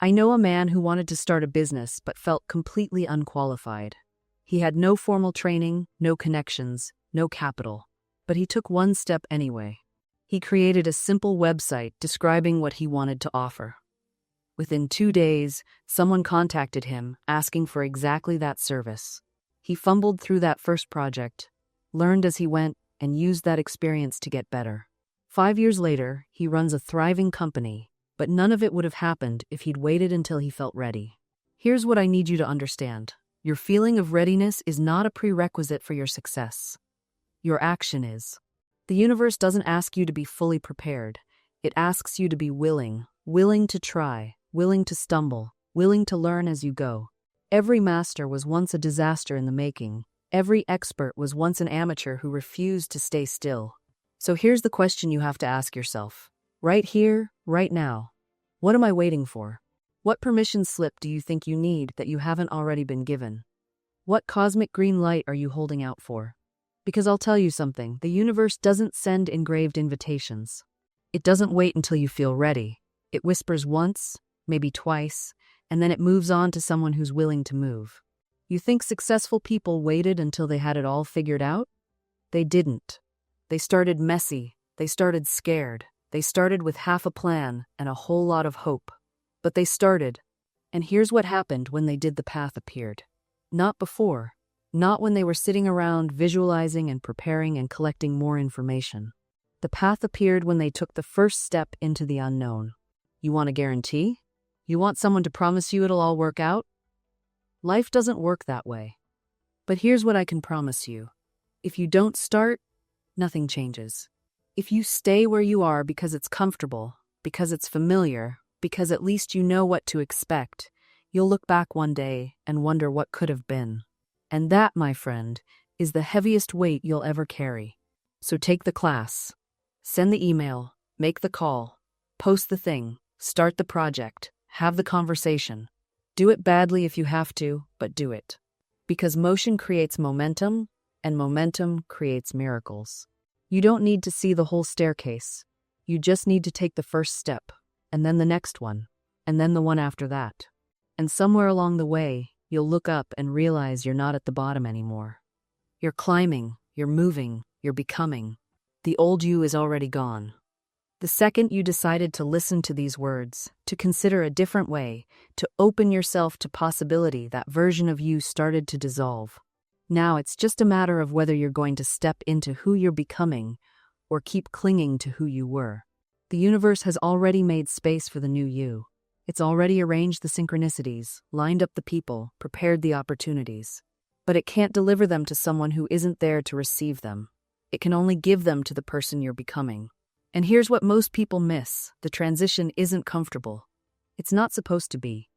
I know a man who wanted to start a business but felt completely unqualified. He had no formal training, no connections, no capital. But he took one step anyway. He created a simple website describing what he wanted to offer. Within 2 days, someone contacted him asking for exactly that service. He fumbled through that first project, learned as he went, and used that experience to get better. 5 years later, he runs a thriving company, but none of it would have happened if he'd waited until he felt ready. Here's what I need you to understand. Your feeling of readiness is not a prerequisite for your success. Your action is. The universe doesn't ask you to be fully prepared. It asks you to be willing to try, willing to stumble, willing to learn as you go. Every master was once a disaster in the making. Every expert was once an amateur who refused to stay still. So here's the question you have to ask yourself. Right here, right now. What am I waiting for? What permission slip do you think you need that you haven't already been given? What cosmic green light are you holding out for? Because I'll tell you something, the universe doesn't send engraved invitations. It doesn't wait until you feel ready. It whispers once, maybe twice, and then it moves on to someone who's willing to move. You think successful people waited until they had it all figured out? They didn't. They started messy. They started scared. They started with half a plan and a whole lot of hope. But they started, and here's what happened when they did. The path appeared. Not before. Not when they were sitting around visualizing and preparing and collecting more information. The path appeared when they took the first step into the unknown. You want a guarantee? You want someone to promise you it'll all work out? Life doesn't work that way. But here's what I can promise you. If you don't start, nothing changes. If you stay where you are because it's comfortable, because it's familiar, because at least you know what to expect. You'll look back one day and wonder what could have been. And that, my friend, is the heaviest weight you'll ever carry. So take the class, send the email, make the call, post the thing, start the project, have the conversation. Do it badly if you have to, but do it. Because motion creates momentum, and momentum creates miracles. You don't need to see the whole staircase. You just need to take the first step, and then the next one, and then the one after that. And somewhere along the way, you'll look up and realize you're not at the bottom anymore. You're climbing, you're moving, you're becoming. The old you is already gone. The second you decided to listen to these words, to consider a different way, to open yourself to possibility, that version of you started to dissolve. Now it's just a matter of whether you're going to step into who you're becoming or keep clinging to who you were. The universe has already made space for the new you. It's already arranged the synchronicities, lined up the people, prepared the opportunities. But it can't deliver them to someone who isn't there to receive them. It can only give them to the person you're becoming. And here's what most people miss. The transition isn't comfortable. It's not supposed to be.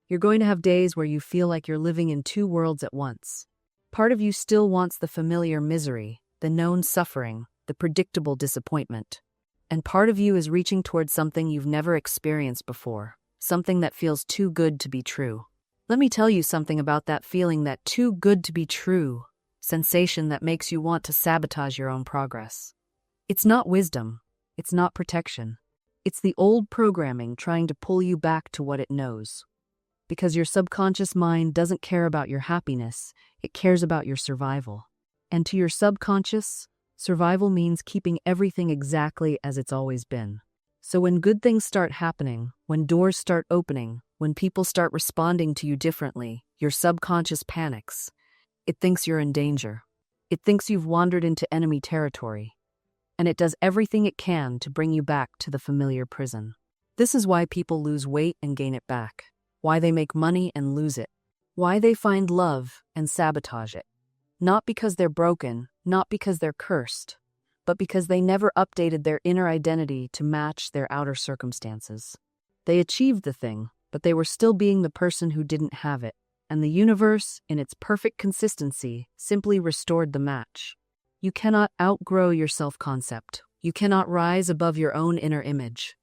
You're going to have days where you feel like you're living in two worlds at once. Part of you still wants the familiar misery, the known suffering, the predictable disappointment. And part of you is reaching towards something you've never experienced before, something that feels too good to be true. Let me tell you something about that feeling, that too good to be true sensation that makes you want to sabotage your own progress. It's not wisdom. It's not protection. It's the old programming trying to pull you back to what it knows. Because your subconscious mind doesn't care about your happiness, it cares about your survival. And to your subconscious, survival means keeping everything exactly as it's always been. So when good things start happening, when doors start opening, when people start responding to you differently, your subconscious panics. It thinks you're in danger. It thinks you've wandered into enemy territory. And it does everything it can to bring you back to the familiar prison. This is why people lose weight and gain it back. Why they make money and lose it. Why they find love and sabotage it. Not because they're broken, not because they're cursed, but because they never updated their inner identity to match their outer circumstances. They achieved the thing, but they were still being the person who didn't have it, and the universe, in its perfect consistency, simply restored the match. You cannot outgrow your self-concept. You cannot rise above your own inner image.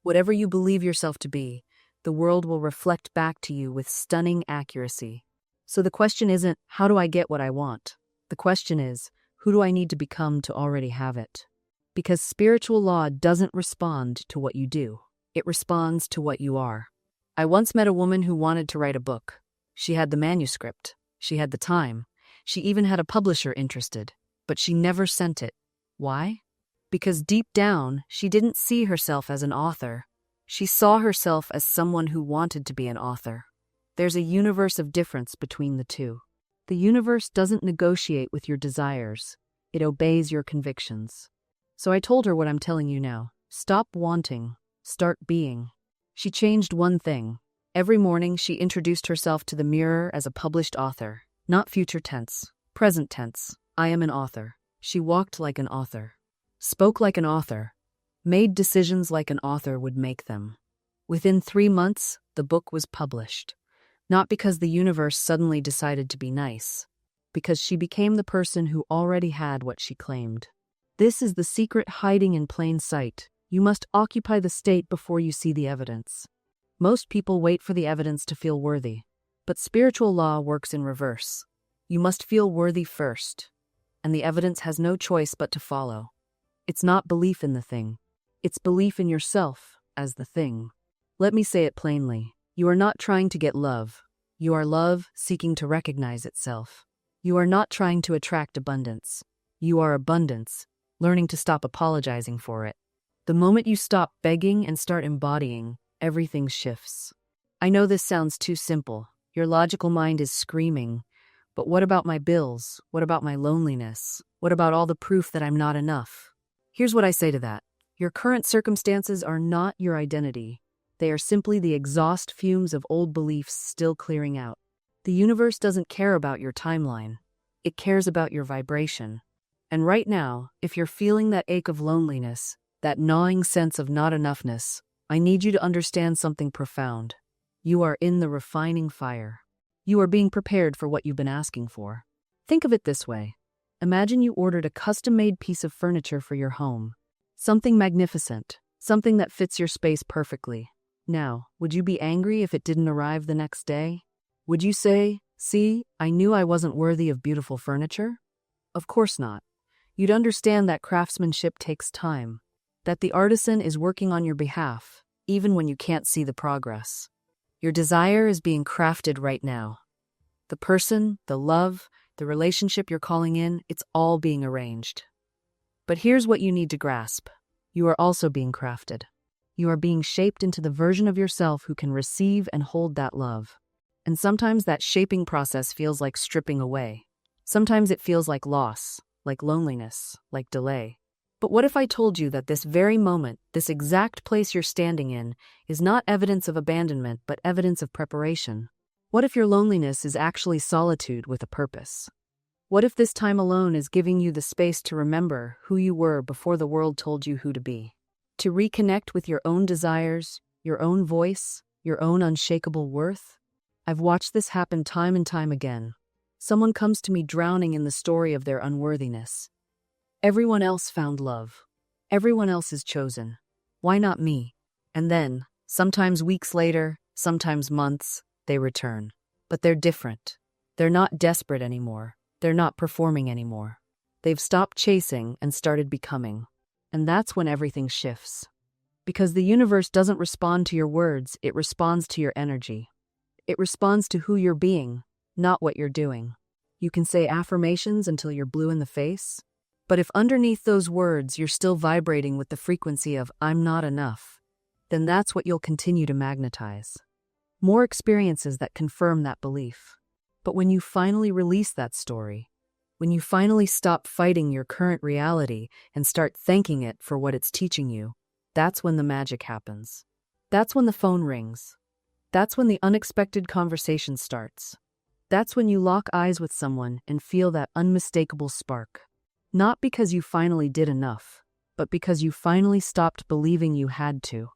Whatever you believe yourself to be, the world will reflect back to you with stunning accuracy. So the question isn't, how do I get what I want? The question is, who do I need to become to already have it? Because spiritual law doesn't respond to what you do. It responds to what you are. I once met a woman who wanted to write a book. She had the manuscript. She had the time. She even had a publisher interested. But she never sent it. Why? Because deep down, she didn't see herself as an author. She saw herself as someone who wanted to be an author. There's a universe of difference between the two. The universe doesn't negotiate with your desires. It obeys your convictions. So I told her what I'm telling you now. Stop wanting. Start being. She changed one thing. Every morning, she introduced herself to the mirror as a published author. Not future tense. Present tense. I am an author. She walked like an author. Spoke like an author. Made decisions like an author would make them. Within 3 months, the book was published. Not because the universe suddenly decided to be nice. Because she became the person who already had what she claimed. This is the secret hiding in plain sight. You must occupy the state before you see the evidence. Most people wait for the evidence to feel worthy. But spiritual law works in reverse. You must feel worthy first. And the evidence has no choice but to follow. It's not belief in the thing. It's belief in yourself as the thing. Let me say it plainly. You are not trying to get love. You are love seeking to recognize itself. You are not trying to attract abundance. You are abundance, learning to stop apologizing for it. The moment you stop begging and start embodying, everything shifts. I know this sounds too simple. Your logical mind is screaming, but what about my bills? What about my loneliness? What about all the proof that I'm not enough? Here's what I say to that. Your current circumstances are not your identity. They are simply the exhaust fumes of old beliefs still clearing out. The universe doesn't care about your timeline. It cares about your vibration. And right now, if you're feeling that ache of loneliness, that gnawing sense of not enoughness, I need you to understand something profound. You are in the refining fire. You are being prepared for what you've been asking for. Think of it this way. Imagine you ordered a custom-made piece of furniture for your home. Something magnificent, something that fits your space perfectly. Now, would you be angry if it didn't arrive the next day? Would you say, "See, I knew I wasn't worthy of beautiful furniture"? Of course not. You'd understand that craftsmanship takes time, that the artisan is working on your behalf, even when you can't see the progress. Your desire is being crafted right now. The person, the love, the relationship you're calling in, it's all being arranged. But here's what you need to grasp. You are also being crafted. You are being shaped into the version of yourself who can receive and hold that love. And sometimes that shaping process feels like stripping away. Sometimes it feels like loss, like loneliness, like delay. But what if I told you that this very moment, this exact place you're standing in, is not evidence of abandonment, but evidence of preparation? What if your loneliness is actually solitude with a purpose? What if this time alone is giving you the space to remember who you were before the world told you who to be? To reconnect with your own desires, your own voice, your own unshakable worth? I've watched this happen time and time again. Someone comes to me drowning in the story of their unworthiness. Everyone else found love. Everyone else is chosen. Why not me? And then, sometimes weeks later, sometimes months, they return. But they're different. They're not desperate anymore. They're not performing anymore. They've stopped chasing and started becoming. And that's when everything shifts. Because the universe doesn't respond to your words, it responds to your energy. It responds to who you're being, not what you're doing. You can say affirmations until you're blue in the face, but if underneath those words you're still vibrating with the frequency of "I'm not enough," then that's what you'll continue to magnetize. More experiences that confirm that belief. But when you finally release that story, when you finally stop fighting your current reality and start thanking it for what it's teaching you, that's when the magic happens. That's when the phone rings. That's when the unexpected conversation starts. That's when you lock eyes with someone and feel that unmistakable spark. Not because you finally did enough, but because you finally stopped believing you had to.